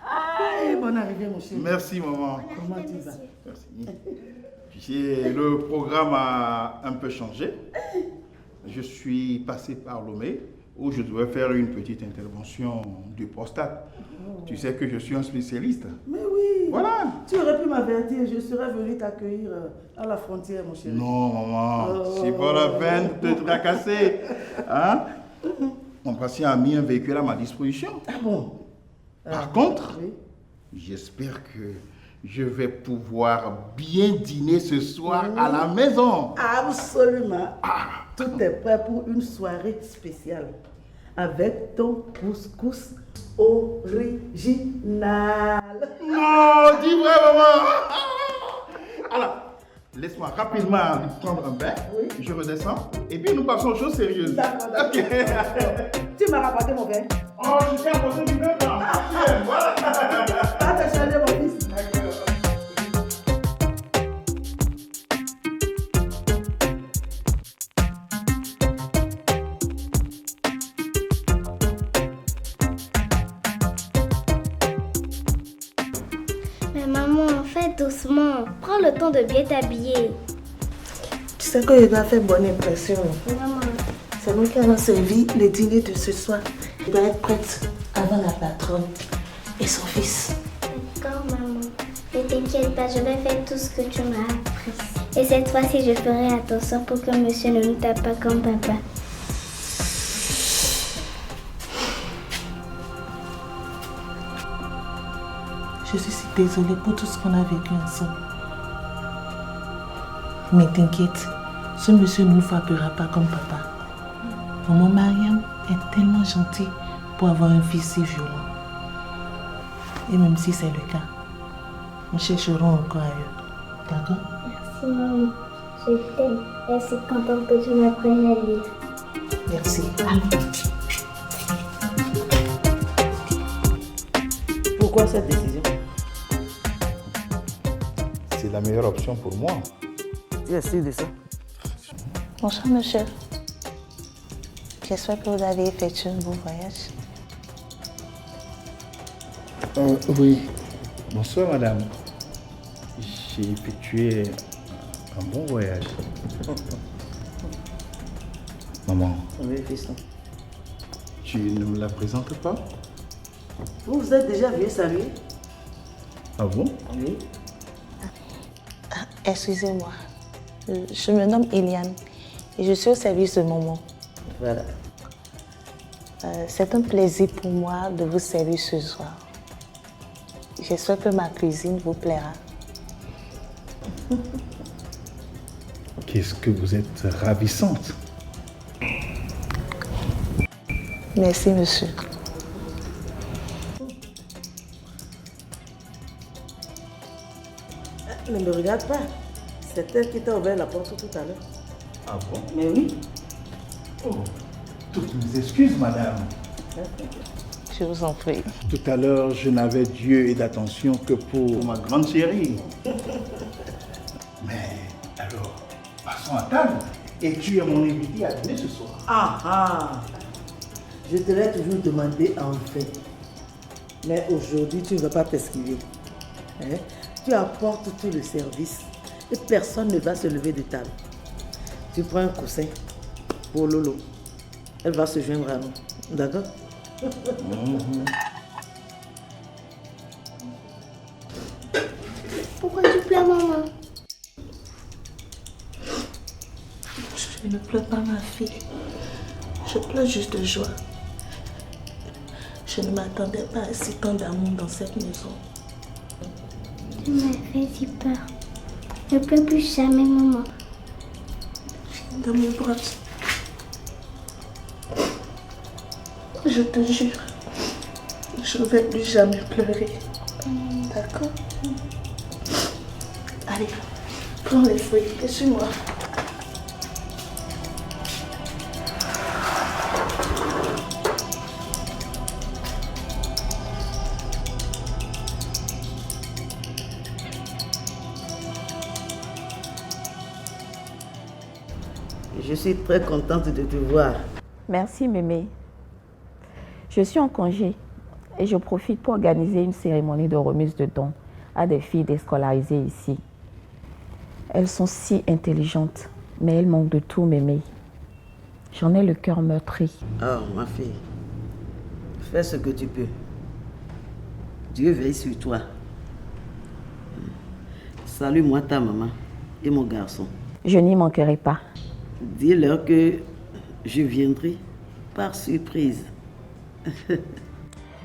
Aïe, bonne arrivée, mon chéri. Merci, maman. Comment tu vas? Merci. Tu sais, le programme a un peu changé. Je suis passé par Lomé, où je devais faire une petite intervention du prostate. Tu sais que je suis un spécialiste. Mais oui. Voilà. Tu aurais pu m'avertir, je serais venu t'accueillir à la frontière, mon chéri. Non, maman, Oh. c'est pas la peine de te tracasser. Hein? Mon patient a mis un véhicule à ma disposition. Ah bon? Par contre, j'espère que je vais pouvoir bien dîner ce soir à la maison. Absolument. Tout est prêt pour une soirée spéciale. Avec ton couscous original. Non, dis vrai, maman. Alors, laisse-moi rapidement prendre un bain. Oui. Je redescends. Et puis nous passons aux choses sérieuses. D'accord. Ok. Tu m'as rapporté mon verre? Oh, je suis apporté du vin blanc. Voilà. Va te changer, mon fils. Mais maman, fais doucement. Prends le temps de bien t'habiller. Tu sais que je dois faire bonne impression. Maman. C'est nous qui allons servir le dîner de ce soir. Je dois être prête avant la patronne et son fils. D'accord, maman. Ne t'inquiète pas, je vais faire tout ce que tu m'as appris. Et cette fois-ci, je ferai attention pour que monsieur ne nous tape pas comme papa. Je suis si désolée pour tout ce qu'on a vécu ensemble. Mais t'inquiète, ce monsieur ne nous frappera pas comme papa. Maman Mariam est tellement gentille pour avoir un fils si violent. Et même si c'est le cas, nous chercherons encore ailleurs. D'accord? Merci, maman. Je t'aime. Et je suis contente que tu m'apprennes à lire. Merci. Pourquoi cette décision? c'est la meilleure option pour moi. Tu es sûr de ça? Bonsoir, monsieur. J'espère que vous avez effectué un bon voyage. Oui. Bonsoir, madame. J'ai effectué un bon voyage. Maman. Oui, fiston. Tu ne me la présentes pas? Vous vous êtes déjà venu saluer? Ah bon? Oui. Excusez-moi. Je me nomme Eliane et je suis au service de Momo. Voilà. C'est un plaisir pour moi de vous servir ce soir. J'espère que ma cuisine vous plaira. Qu'est-ce que vous êtes ravissante. Merci, monsieur. Ne me regarde pas. C'est elle qui t'a ouvert la porte tout à l'heure. Ah bon? Mais oui. Oh, toutes mes excuses, madame. Je vous en prie. Tout à l'heure, je n'avais d'yeux et d'attention que pour ma grande chérie. Mais alors, passons à table. Et tu es mon invité à dîner ce soir. Ah ah. Je te l'ai toujours demandé en fait. Mais aujourd'hui, tu ne vas pas t'esquiver. Hein? Tu apportes tout le service et personne ne va se lever de table. Tu prends un coussin pour Lolo. Elle va se joindre à nous. D'accord? Pourquoi tu pleures, maman? Je ne pleure pas, ma fille. Je pleure juste de joie. Je ne m'attendais pas à si tant d'amour dans cette maison. Tu m'as fait si peur. Ne pleure plus jamais, maman. Dans mes bras. Je te jure, je ne vais plus jamais pleurer. D'accord? Allez, prends les fruits et suis-moi. Je suis très contente de te voir. Merci, Mémé. Je suis en congé et je profite pour organiser une cérémonie de remise de dons à des filles déscolarisées ici. Elles sont si intelligentes, mais elles manquent de tout, Mémé. J'en ai le cœur meurtri. Oh, ma fille, fais ce que tu peux. Dieu veille sur toi. Salue-moi ta maman et mon garçon. Je n'y manquerai pas. Dis-leur que je viendrai par surprise.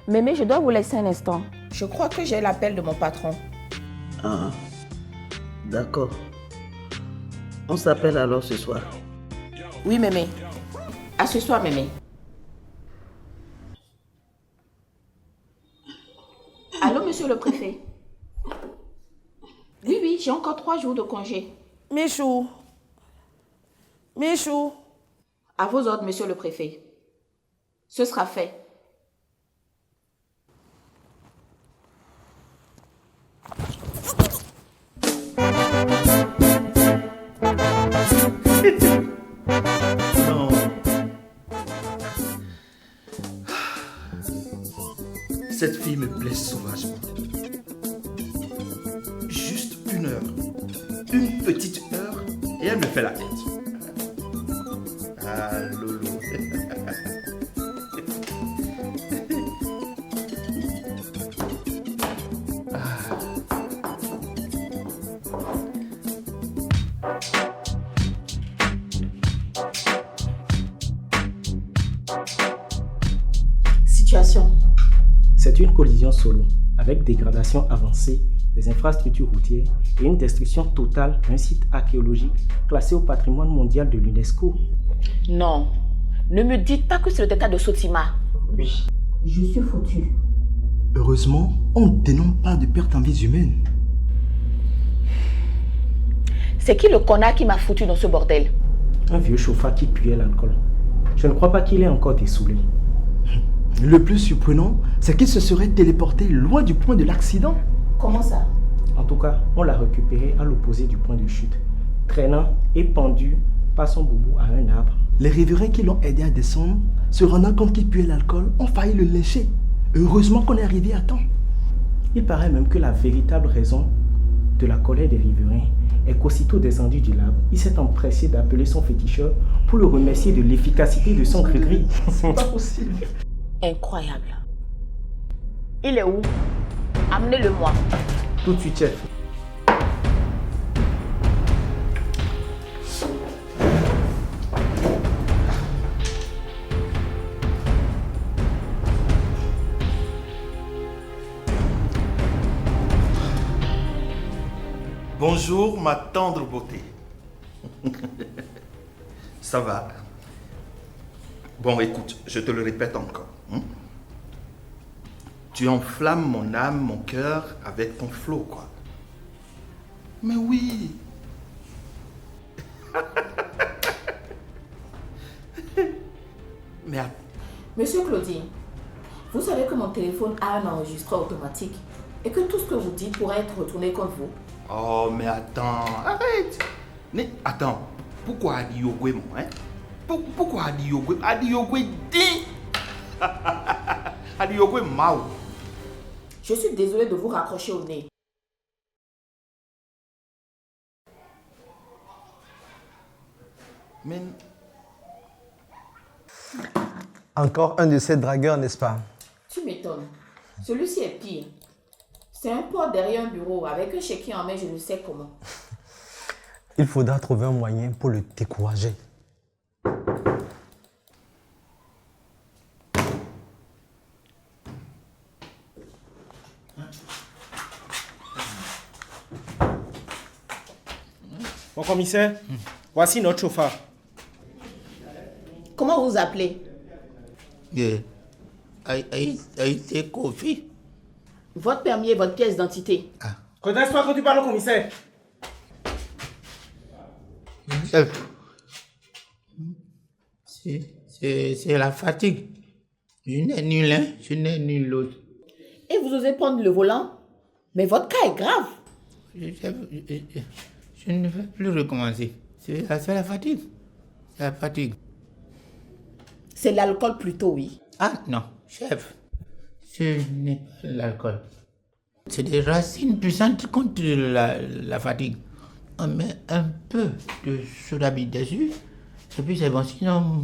Mémé, je dois vous laisser un instant. Je crois que j'ai l'appel de mon patron. Ah, d'accord. On s'appelle alors ce soir. Oui, Mémé. À ce soir, Mémé. Allô, monsieur le préfet? Oui, j'ai encore 3 jours de congé. Michou. Michou. À vos ordres, monsieur le préfet. Ce sera fait. Non. Cette fille me plaît sauvagement. Juste 1 heure. Une petite heure et elle me fait la tête. Ah, Lolo. Situation. C'est une collision solo, avec dégradation avancée des infrastructures routières et une destruction totale d'un site archéologique classé au patrimoine mondial de l'UNESCO. Non, ne me dites pas que c'est le cas de Sotima. Oui. Je suis foutu. Heureusement, on ne dénombre pas de pertes en vies humaines. C'est qui le connard qui m'a foutu dans ce bordel? Un vieux chauffard qui puait l'alcool. Je ne crois pas qu'il ait encore dessoulé. Le plus surprenant, c'est qu'il se serait téléporté loin du point de l'accident. Comment ça? En tout cas, on l'a récupéré à l'opposé du point de chute, traînant et pendu par son boubou à un arbre. Les riverains qui l'ont aidé à descendre, se rendant compte qu'il puait l'alcool, ont failli le lyncher. Heureusement qu'on est arrivé à temps. Il paraît même que la véritable raison de la colère des riverains est qu'aussitôt descendu du lac, il s'est empressé d'appeler son féticheur pour le remercier de l'efficacité de son gris-gris. C'est pas possible. Incroyable. Il est où? Amenez-le-moi. Tout de suite, chef. Bonjour, ma tendre beauté. Ça va? Bon, écoute, je te le répète encore. Tu enflammes mon âme, mon cœur avec ton flot, quoi. Mais oui. Mais Monsieur Claudie, vous savez que mon téléphone a un enregistreur automatique et que tout ce que vous dites pourrait être retourné contre vous. oh, mais attends, arrête. Mais attends, pourquoi Adiogwe, moi, hein? Pourquoi Adiogwe? Adiogwe dit. Adiogwe Mao. Je suis désolée de vous raccrocher au nez. Mais... Encore un de ces dragueurs, n'est-ce pas? Tu m'étonnes. Celui-ci est pire. C'est un pote derrière un bureau avec un chéquier en main, je ne sais comment. Il faudra trouver un moyen pour le décourager. Mon commissaire, voici notre chauffeur. Comment vous vous appelez? Aïté Kofi. Votre permis et votre pièce d'identité. Redresse-toi quand tu parles au commissaire. C'est la fatigue. Je n'ai ni l'un, je n'ai ni l'autre. Et vous osez prendre le volant? Mais votre cas est grave. Je ne vais plus recommencer. C'est la fatigue. C'est la fatigue. C'est l'alcool plutôt, oui. Ah non, chef. Ce n'est pas l'alcool. C'est des racines puissantes contre la fatigue. On met un peu de soda dessus, et puis c'est bon. Sinon,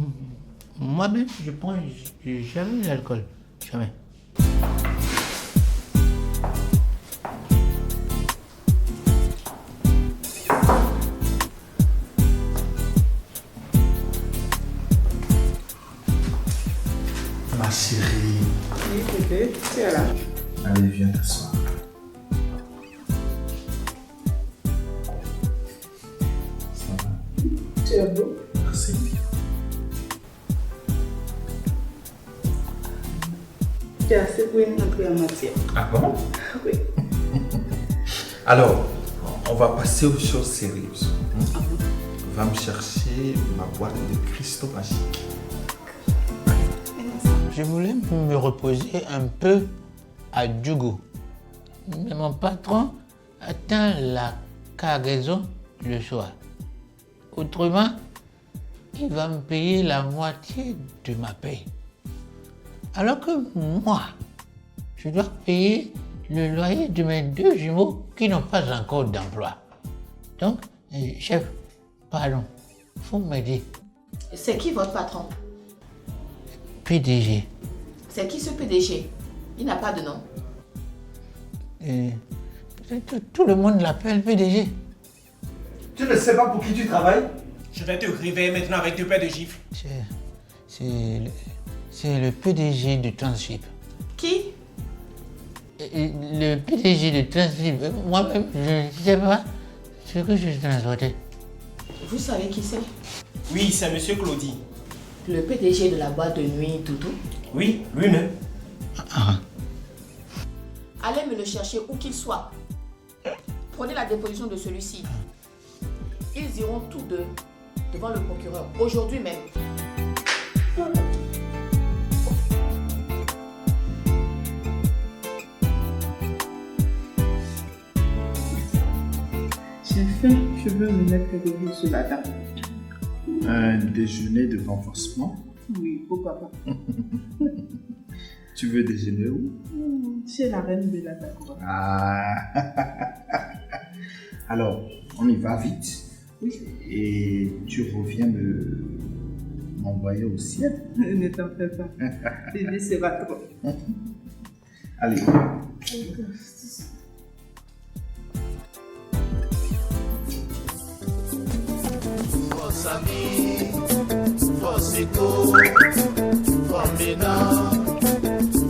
moi-même, je prends jamais l'alcool. Jamais. Ma chérie. Oui, bébé, c'est là. Allez, viens t'asseoir. Ça va? Tu es beau. Merci. Tu as assez pour une entrée en matière. Ah bon? Oui. Alors, on va passer aux choses sérieuses. Va me chercher ma boîte de cristaux magiques. Je voulais me reposer un peu à Djougou. Mais mon patron atteint la cargaison le soir. Autrement, il va me payer la moitié de ma paye. Alors que moi, je dois payer le loyer de mes 2 jumeaux qui n'ont pas encore d'emploi. Donc, chef, pardon, faut m'aider. C'est qui votre patron? PDG. C'est qui ce PDG? Il n'a pas de nom. Tout le monde l'appelle PDG. Tu ne sais pas pour qui tu travailles? Je vais te réveiller maintenant avec 2 paires de gifles. C'est le PDG de Transship. Qui? Le PDG de Transship. Moi-même, je ne sais pas ce que je transportais. Vous savez qui c'est? Oui, c'est Monsieur Claudie. Le PDG de la boîte de nuit Toutou? Oui, lui-même. Allez me le chercher où qu'il soit. Prenez la déposition de celui-ci. Ils iront tous deux devant le procureur, aujourd'hui même. J'ai faim, je veux me mettre debout sur la table. Un déjeuner de renforcement? Oui, pourquoi pas. Tu veux déjeuner où? Chez la reine de la Takura. Ah. Alors, on y va vite. Oui. Et tu reviens m'envoyer au ciel. Ne t'en fais pas. Bébé, c'est pas trop. Allez. Force ami, force éco, force ménard,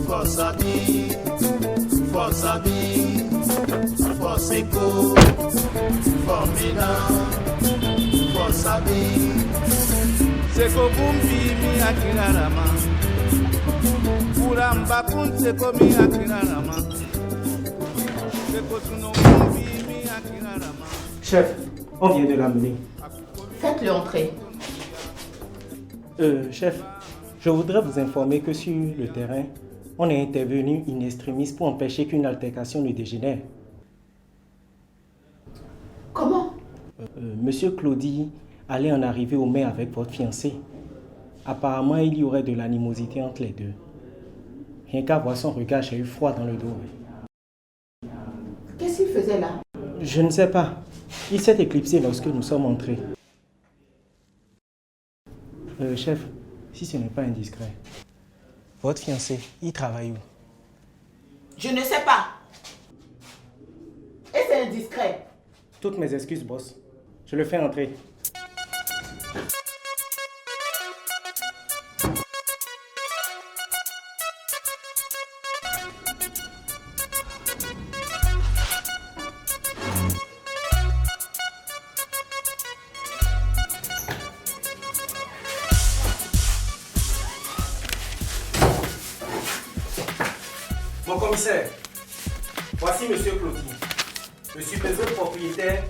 force ami, force éco, force ménard, force ami. Seko bumbi mi akira rama, uramba kun seko mi akira rama, seko suno bumbi mi akira rama. Chef, on vient de l'amener. Faites-le entrer. Chef, je voudrais vous informer que sur le terrain, on est intervenu in extremis pour empêcher qu'une altercation ne dégénère. Comment? Monsieur Claudie allait en arriver au mai avec votre fiancé. Apparemment, il y aurait de l'animosité entre les deux. Rien qu'à voir son regard, j'ai eu froid dans le dos. Qu'est-ce qu'il faisait là? Je ne sais pas. Il s'est éclipsé lorsque nous sommes entrés. Chef, si ce n'est pas indiscret, votre fiancé, il travaille où? Je ne sais pas. Et c'est indiscret. Toutes mes excuses, boss. Je le fais entrer. Mon commissaire, voici monsieur Claudie, le supposé propriétaire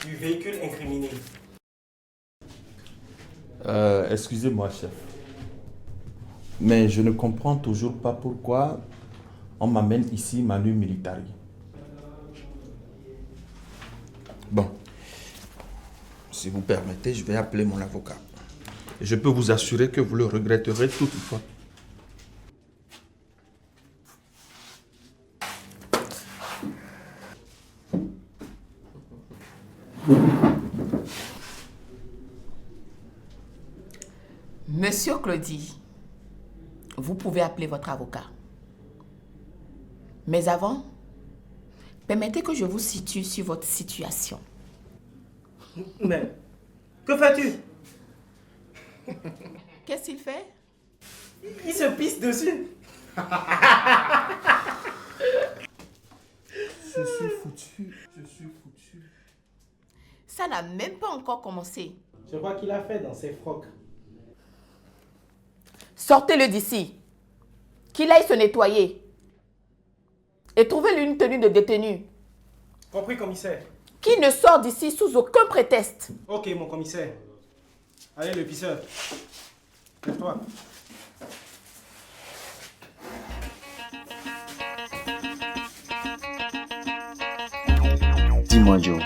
du véhicule incriminé. Excusez-moi, chef. Mais je ne comprends toujours pas pourquoi on m'amène ici manu militari. Bon, si vous permettez, je vais appeler mon avocat. Et je peux vous assurer que vous le regretterez toutefois. Monsieur Claudie, vous pouvez appeler votre avocat. Mais avant, permettez que je vous situe sur votre situation. Mais, que fais-tu? Qu'est-ce qu'il fait? Il se pisse dessus. Je suis foutu. Ça n'a même pas encore commencé. Je crois qu'il a fait dans ses frocs. Sortez-le d'ici. Qu'il aille se nettoyer. Et trouvez-lui une tenue de détenu. Compris, commissaire. Qui ne sort d'ici sous aucun prétexte. Ok, mon commissaire. Allez, le pisseur. Lève-toi. Dis-moi, Joe,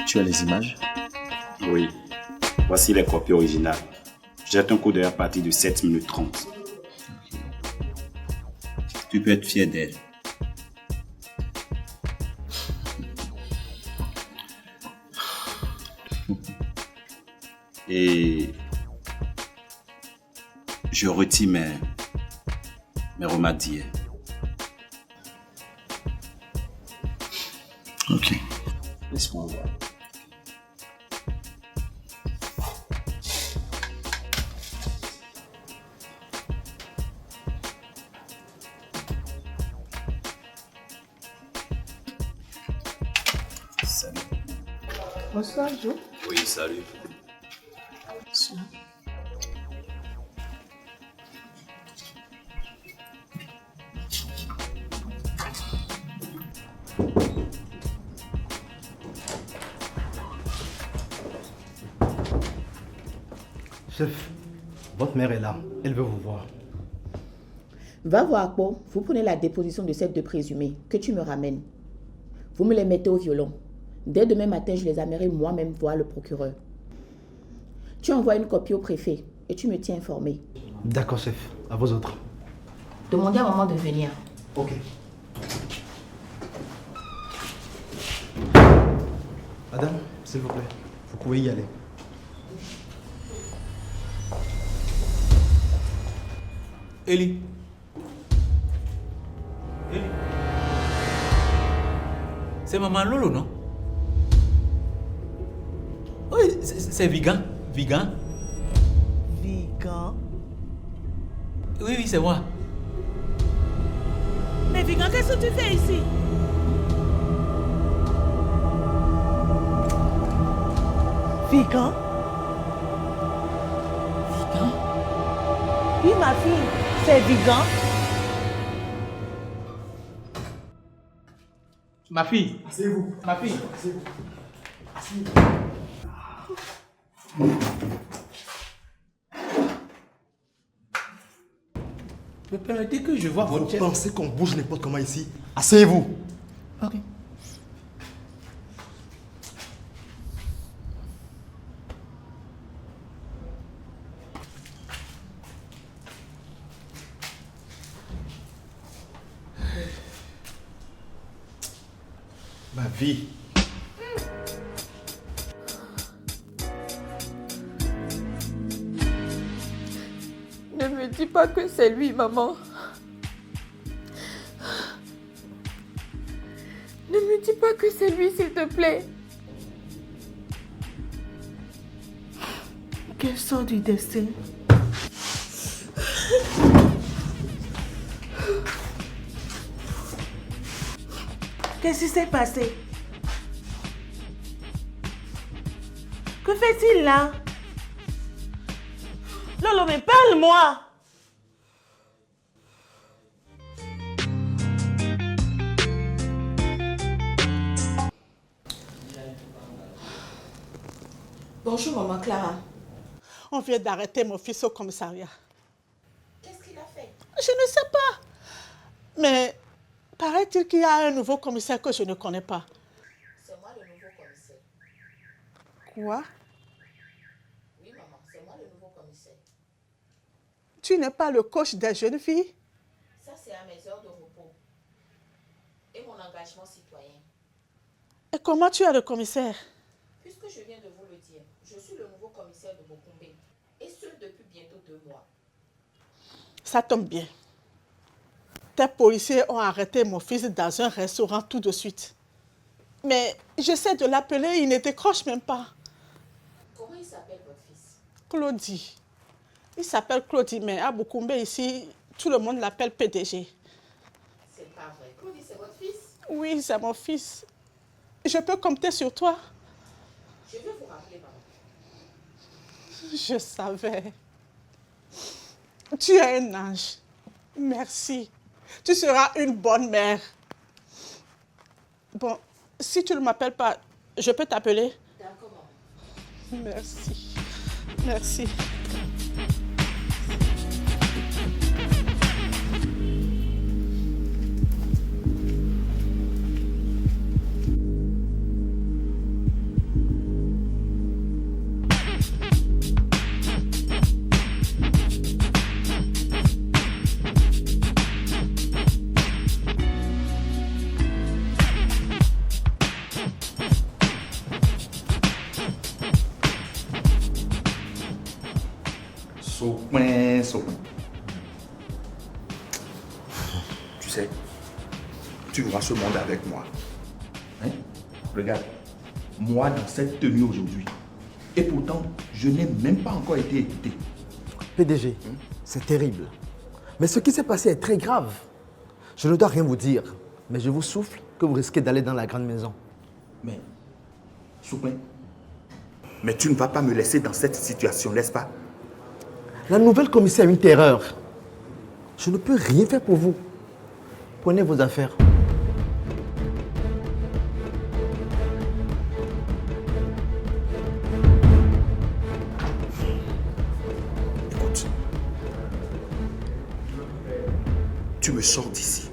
tu as les images? Oui. Voici les copies originales. Jette un coup d'œil à partir de 7 minutes 30. Tu peux être fier d'elle. Et je retire mes remarques d'hier. Ok. Laisse-moi voir. Salut. Bonsoir, Joe. Oui, salut. Chef, votre mère est là. Elle veut vous voir. Va voir Akpo, vous prenez la déposition de ces deux présumés que tu me ramènes. Vous me les mettez au violon. Dès demain matin, je les amènerai moi-même voir le procureur. Tu envoies une copie au préfet et tu me tiens informé. D'accord, chef. À vos autres. Demandez à maman de venir. Ok. Madame, s'il vous plaît, vous pouvez y aller. Eli. Eli. C'est maman Lolo, non? Oui, c'est Vigan. Vigan. Vigan? Oui, c'est moi. Mais Vigan, qu'est-ce que tu fais ici? Vigan? Vigan? Oui, ma fille, c'est Vigan. Ma fille. Asseyez-vous. Ma fille. Asseyez-vous. Asseyez-vous. Mais permettez que je vois votre Vous chef. pensez qu'on bouge n'importe comment ici? Asseyez-vous. Ok. Ma vie. Ne me dis pas que c'est lui, maman. Ne me dis pas que c'est lui, s'il te plaît. Quel sort du destin? Qu'est-ce qui s'est passé? Que fait-il là? Lolo, mais parle-moi! Bonjour, maman Clara. On vient d'arrêter mon fils au commissariat. Qu'est-ce qu'il a fait? Je ne sais pas. Mais paraît-il qu'il y a un nouveau commissaire que je ne connais pas. C'est moi le nouveau commissaire. Quoi? Oui, maman, c'est moi le nouveau commissaire. Tu n'es pas le coach des jeunes filles? Ça, c'est à mes heures de repos. Et mon engagement citoyen. Et comment tu es le commissaire? Puisque je viens de vous le dire, je suis le nouveau commissaire de Bokumbe. Et ce depuis bientôt 2 mois. Ça tombe bien. Tes policiers ont arrêté mon fils dans un restaurant tout de suite. Mais j'essaie de l'appeler, il ne décroche même pas. Comment il s'appelle votre fils? Claudie. Il s'appelle Claudie, mais à Bokumbe ici, tout le monde l'appelle PDG. C'est pas vrai. Claudie, c'est votre fils? Oui, c'est mon fils. Je peux compter sur toi? Je vais vous rappeler, maman. Je savais. Tu es un ange. Merci. Tu seras une bonne mère. Bon, si tu ne m'appelles pas, je peux t'appeler? D'accord, maman. Merci. Merci. Tu sais, tu vois ce monde avec moi. Hein? Regarde, moi dans cette tenue aujourd'hui. Et pourtant, je n'ai même pas encore été écouté. PDG, c'est terrible. Mais ce qui s'est passé est très grave. Je ne dois rien vous dire, mais je vous souffle que vous risquez d'aller dans la grande maison. Mais, Soupin, mais tu ne vas pas me laisser dans cette situation, n'est-ce pas? La nouvelle commissaire a une terreur. Je ne peux rien faire pour vous. Prenez vos affaires. Écoute, tu me sors d'ici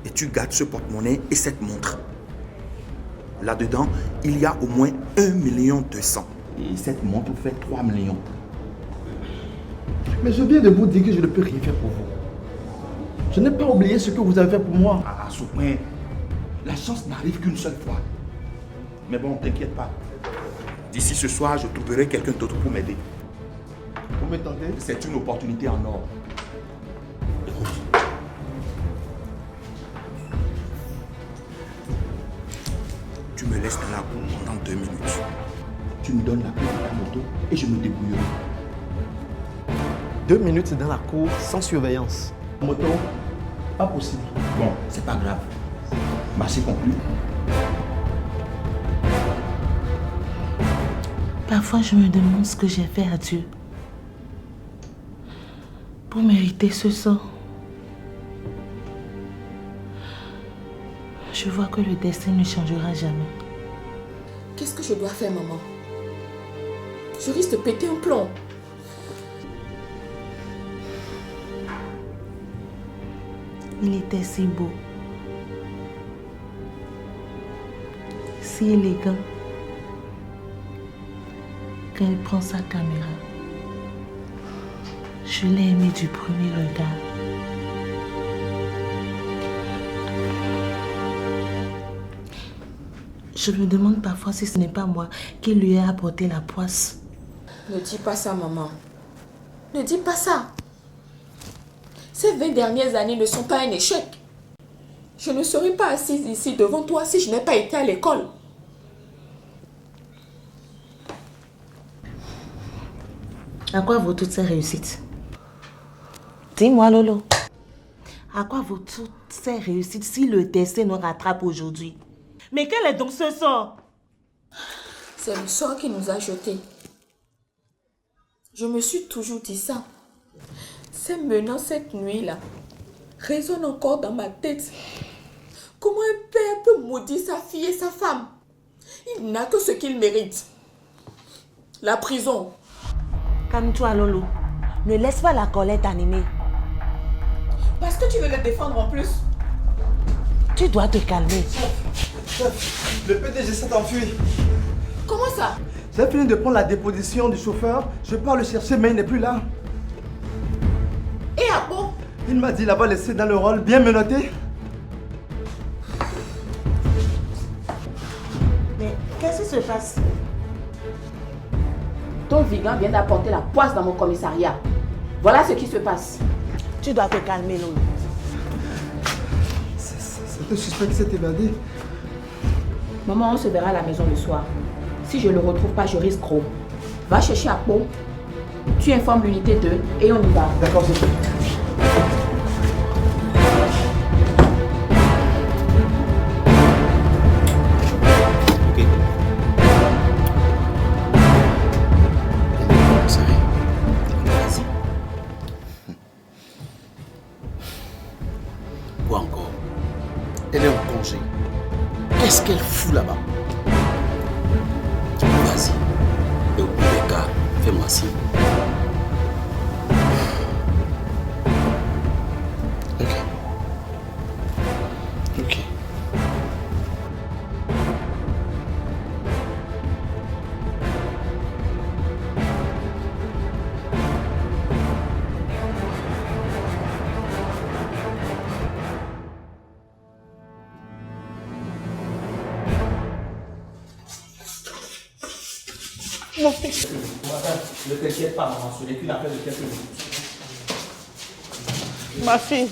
et tu gardes ce porte-monnaie et cette montre. Là-dedans, il y a au moins 1,2 million. Et cette montre fait 3 millions. Mais je viens de vous dire que je ne peux rien faire pour vous. Je n'ai pas oublié ce que vous avez fait pour moi. Ah, Sopin, la chance n'arrive qu'une seule fois. Mais bon, t'inquiète pas. D'ici ce soir, je trouverai quelqu'un d'autre pour m'aider. Vous m'entendez? C'est une opportunité en or. Écoute. Tu me laisses dans la cour pendant 2 minutes. Tu me donnes la clé de ta moto et je me débrouillerai. 2 minutes dans la cour sans surveillance. Moto, pas possible. Bon, c'est pas grave. Marché conclu. Parfois, je me demande ce que j'ai fait à Dieu pour mériter ce sort. Je vois que le destin ne changera jamais. Qu'est-ce que je dois faire, maman? Je risque de péter un plomb. Il était si beau, si élégant. Quand il prend sa caméra, je l'ai aimé du premier regard. Je me demande parfois si ce n'est pas moi qui lui ai apporté la poisse. Ne dis pas ça, maman. Ne dis pas ça. Ces 20 dernières années ne sont pas un échec. Je ne serais pas assise ici devant toi si je n'ai pas été à l'école. À quoi vaut toutes ces réussites? Dis-moi, Lolo. À quoi vaut toutes ces réussites si le destin nous rattrape aujourd'hui? Mais quel est donc ce sort? C'est le sort qui nous a jetés. Je me suis toujours dit ça. Ces menaces cette nuit-là résonnent encore dans ma tête. Comment un père peut maudire sa fille et sa femme? Il n'a que ce qu'il mérite. La prison. Calme-toi, Lolo. Ne laisse pas la colère t'animer. Parce que tu veux le défendre en plus. Tu dois te calmer. Chef, le PDG s'est enfui. Comment ça? J'ai fini de prendre la déposition du chauffeur. Je pars le chercher, mais il n'est plus là. Et à bon? Il m'a dit là-bas laissé dans le rôle, bien menotté. Mais qu'est-ce qui se passe? Ton Vigan vient d'apporter la poisse dans mon commissariat. Voilà ce qui se passe. Tu dois te calmer, Lolo. C'est le suspect qui s'est évadé. Maman, on se verra à la maison le soir. Si je ne le retrouve pas, je risque gros. Va chercher Akpo. Tu informes l'unité 2 et on y va. D'accord, c'est tout. Quoi encore? Elle est en congé. Qu'est-ce qu'elle fout là-bas? Vas-y. Et au bout des cas, fais-moi signe. Ok. Ok. Mon fils. Ne t'inquiète pas, maman, ce n'est qu'une affaire de quelques minutes. Ma fille.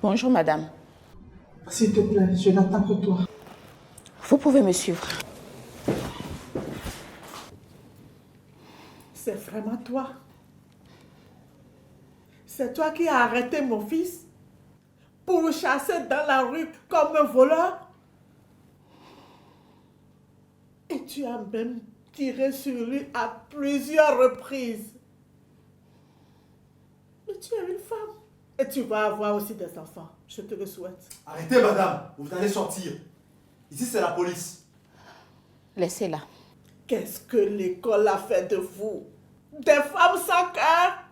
Bonjour, madame. S'il te plaît, je n'attends que toi. Vous pouvez me suivre. C'est vraiment toi. C'est toi qui as arrêté mon fils pour le chasser dans la rue comme un voleur. Et tu as même tiré sur lui à plusieurs reprises. Mais tu es une femme. Et tu vas avoir aussi des enfants. Je te le souhaite. Arrêtez, madame. Vous allez sortir. Ici, c'est la police. Laissez-la. Qu'est-ce que l'école a fait de vous? Des femmes sans cœur?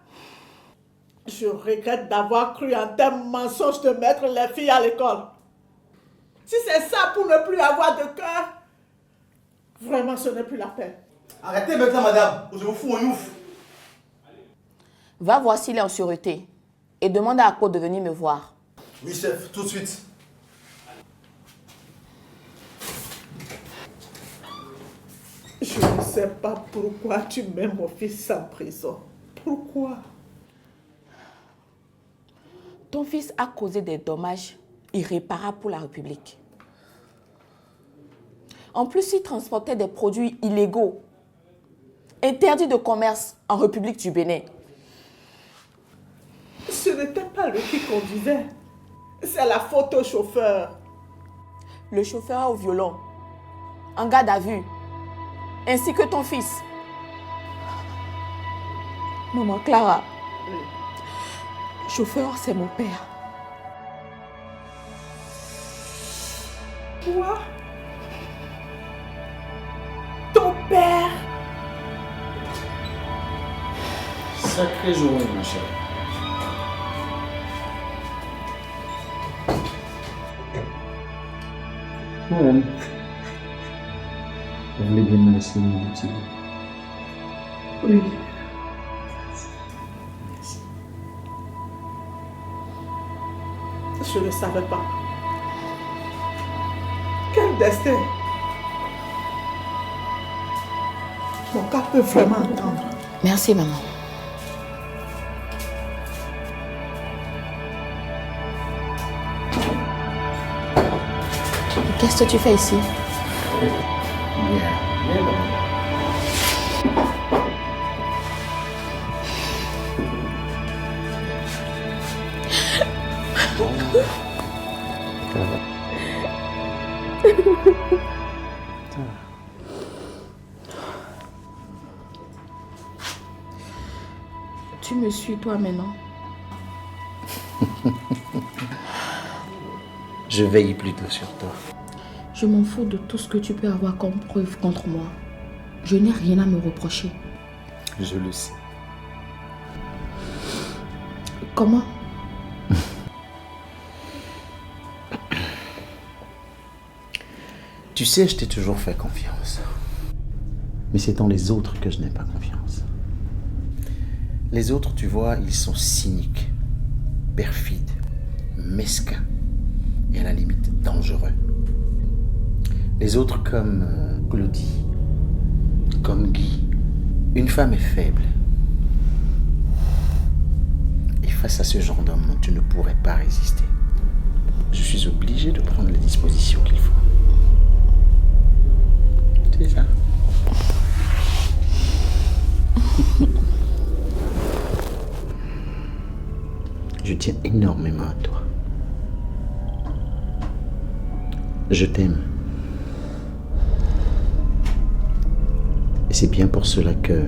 Je regrette d'avoir cru en tes mensonges de mettre les filles à l'école. Si c'est ça pour ne plus avoir de cœur, vraiment ce n'est plus la peine. Arrêtez maintenant, madame, ou je vous fous en ouf. Va voir s'il est en sûreté et demande à Akpo de venir me voir. Oui, chef, tout de suite. Je ne sais pas pourquoi tu mets mon fils en prison. Pourquoi? Ton fils a causé des dommages irréparables pour la République. En plus, il transportait des produits illégaux, interdits de commerce en République du Bénin. Ce n'était pas lui qui conduisait. C'est la faute au chauffeur. Le chauffeur au violon, en garde à vue, ainsi que ton fils. Maman Clara, le chauffeur, c'est mon père. Quoi? Ton père? Sacrée journée, mon cher. Madame, vous voulez bien me laisser une minute, s'il vous plaît? Oui. Je ne savais pas. Quel destin! Mon cœur peut vraiment entendre. Merci, maman. Qu'est-ce que tu fais ici? Tu me suis toi maintenant? Je veille plutôt sur toi. Je m'en fous de tout ce que tu peux avoir comme preuve contre moi. Je n'ai rien à me reprocher. Je le sais. Comment? Tu sais, je t'ai toujours fait confiance. Mais c'est en les autres que je n'ai pas confiance. Les autres, tu vois, ils sont cyniques, perfides, mesquins et à la limite dangereux. Les autres comme Claudie, comme Guy, une femme est faible. Et face à ce genre d'homme, tu ne pourrais pas résister. Je suis obligé de prendre les dispositions qu'il faut. C'est ça. Je tiens énormément à toi. Je t'aime. Et c'est bien pour cela que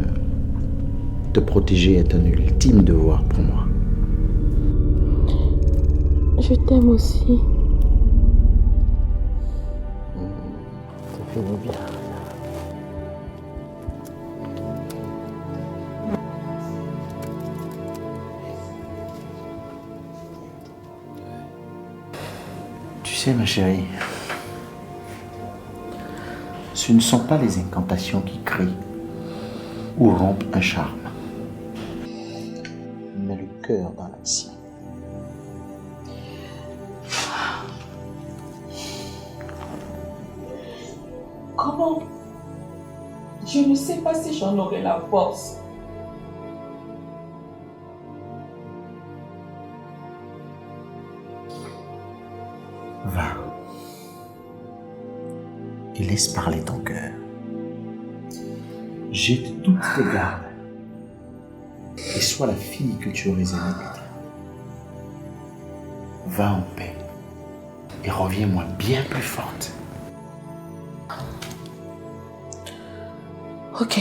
te protéger est un ultime devoir pour moi. Je t'aime aussi. Ça fait du bien. Tu sais, ma chérie, ce ne sont pas les incantations qui créent ou rompent un charme, mais le cœur dans l'action. Comment? Je ne sais pas si j'en aurai la force. Va et laisse parler ton cœur. Jette toutes tes gardes et sois la fille que tu aurais aimé être. Va en paix et reviens-moi bien plus forte. Ok.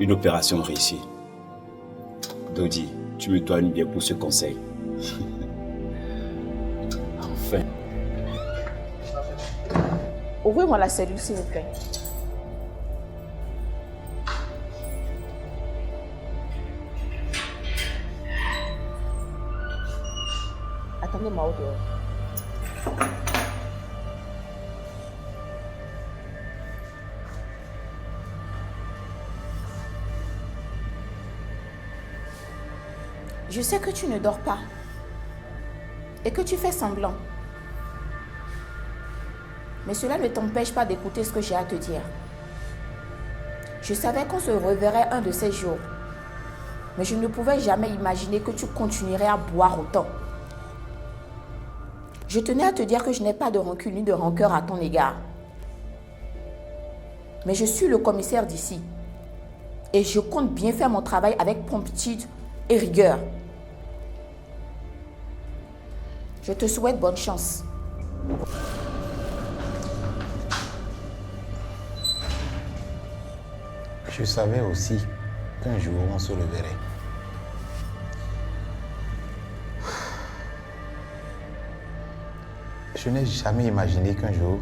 Une opération réussie. Dodi, tu me dois une bien pour ce conseil. Enfin. Ouvrez-moi la cellule, s'il vous plaît. Amenez-moi au dehors. Je sais que tu ne dors pas et que tu fais semblant. Mais cela ne t'empêche pas d'écouter ce que j'ai à te dire. Je savais qu'on se reverrait un de ces jours, mais je ne pouvais jamais imaginer que tu continuerais à boire autant. Je tenais à te dire que je n'ai pas de rancune ni de rancœur à ton égard. Mais je suis le commissaire d'ici et je compte bien faire mon travail avec promptitude et rigueur. Je te souhaite bonne chance. Je savais aussi qu'un jour on se reverrait. Je n'ai jamais imaginé qu'un jour,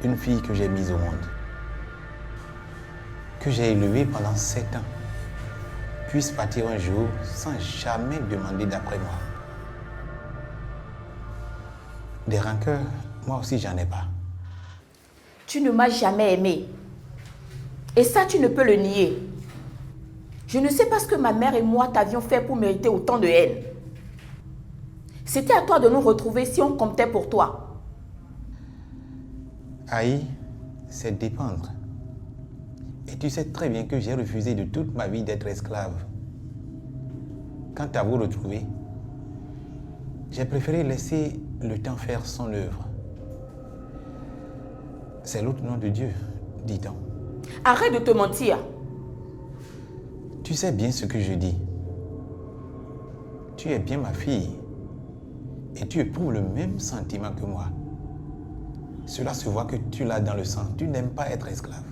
une fille que j'ai mise au monde, que j'ai élevée pendant 7 ans, puisse partir un jour sans jamais demander d'après moi. Des rancœurs, moi aussi j'en ai pas. Tu ne m'as jamais aimé. Et ça, tu ne peux le nier. Je ne sais pas ce que ma mère et moi t'avions fait pour mériter autant de haine. C'était à toi de nous retrouver si on comptait pour toi. Aïe, c'est dépendre. Et tu sais très bien que j'ai refusé de toute ma vie d'être esclave. Quant à vous retrouver, j'ai préféré laisser le temps faire son œuvre. C'est l'autre nom de Dieu, dit-on. Arrête de te mentir. Tu sais bien ce que je dis. Tu es bien ma fille. Et tu éprouves le même sentiment que moi. Cela se voit que tu l'as dans le sang. Tu n'aimes pas être esclave.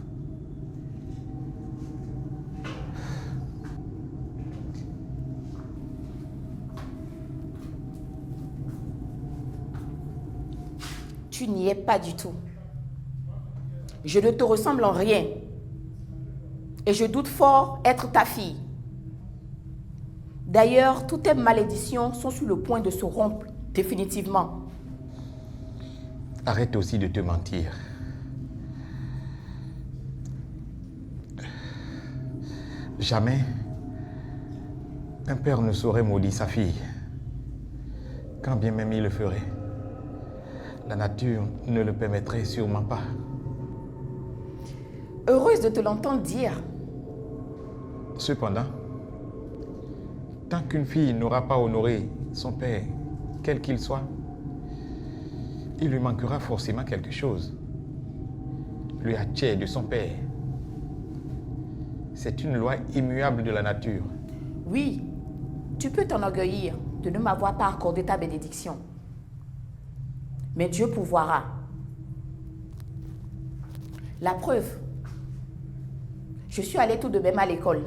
Tu n'y es pas du tout. Je ne te ressemble en rien. Et je doute fort être ta fille. D'ailleurs, toutes tes malédictions sont sur le point de se rompre définitivement. Arrête aussi de te mentir. Jamais un père ne saurait maudire sa fille. Quand bien même il le ferait, la nature ne le permettrait sûrement pas. Heureuse de te l'entendre dire. Cependant, tant qu'une fille n'aura pas honoré son père, quel qu'il soit, il lui manquera forcément quelque chose. Lui attire de son père. C'est une loi immuable de la nature. Oui, tu peux t'enorgueillir de ne m'avoir pas accordé ta bénédiction. Mais Dieu pourvoira. La preuve, je suis allée tout de même à l'école.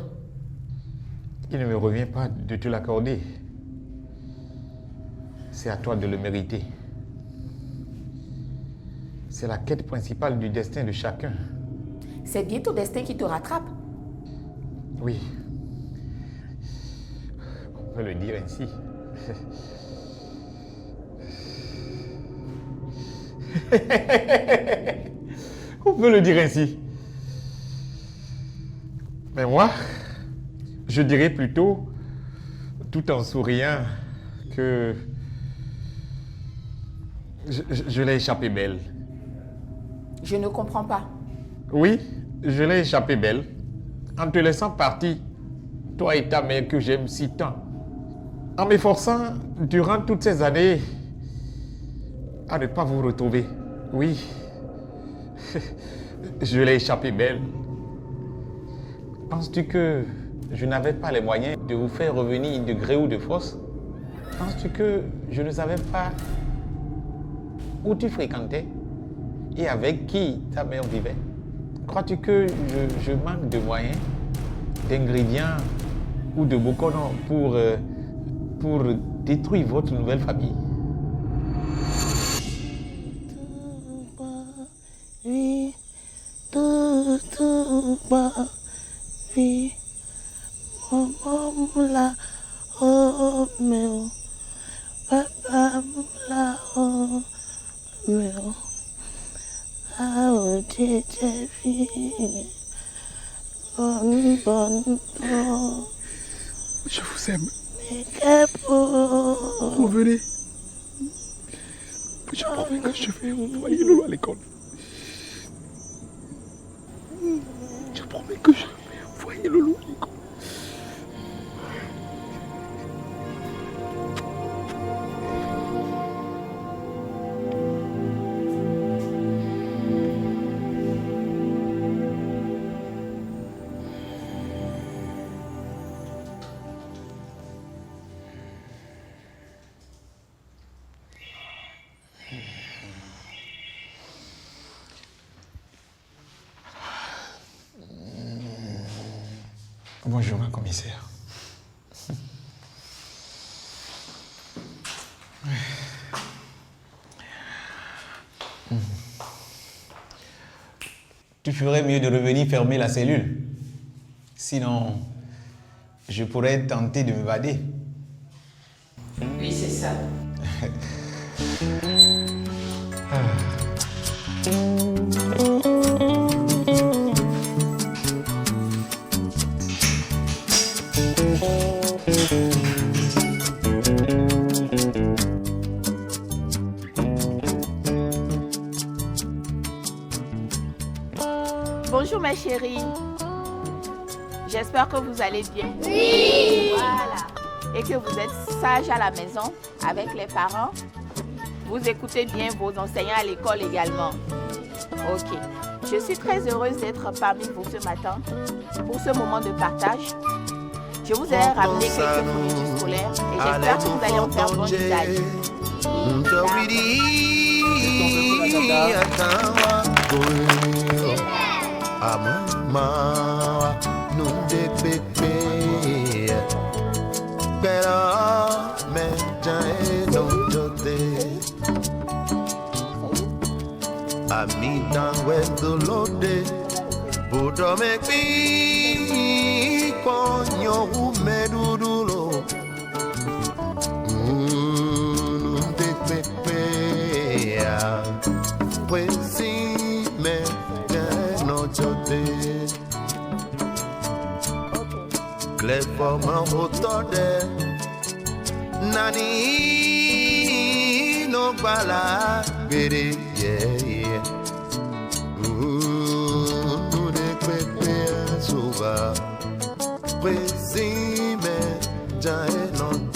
Il ne me revient pas de te l'accorder. C'est à toi de le mériter. C'est la quête principale du destin de chacun. C'est bien ton destin qui te rattrape. Oui. On peut le dire ainsi. On peut le dire ainsi. Mais moi, je dirais plutôt, tout en souriant, que je l'ai échappé belle. Je ne comprends pas. Oui, je l'ai échappé belle, en te laissant partir, toi et ta mère que j'aime si tant, en m'efforçant durant toutes ces années à ne pas vous retrouver. Oui, je l'ai échappé belle. Penses-tu que je n'avais pas les moyens de vous faire revenir de gré ou de force? Penses-tu que je ne savais pas où tu fréquentais et avec qui ta mère vivait? Crois-tu que je manque de moyens, d'ingrédients ou de boconon pour détruire votre nouvelle famille? Oui, tout bas, oui, maman la, oh, mais Papa là-haut, mais oh, t'es fille, bonne. Je vous aime. Mais qu'est-ce pour... Vous venez. Je promets que je vais envoyer Loulou à l'école. Je promets que je vais envoyer Loulou à l'école. Bonjour, ma commissaire. Tu ferais mieux de revenir fermer la cellule. Sinon, je pourrais tenter de m'évader. Oui, c'est ça. Bonjour ma chérie. J'espère que vous allez bien. Oui. Voilà. Et que vous êtes sages à la maison avec les parents. Vous écoutez bien vos enseignants à l'école également. Ok. Je suis très heureuse d'être parmi vous ce matin pour ce moment de partage. Je vous ai ramené quelques fournitures scolaires et j'espère que vous allez en faire bon usage. Amita wendolode Budo me pi Konyo umedudulo Nunde pepe Pwesi me no jote Clever man hotode Nani no bala Bere yeah Presime, già è non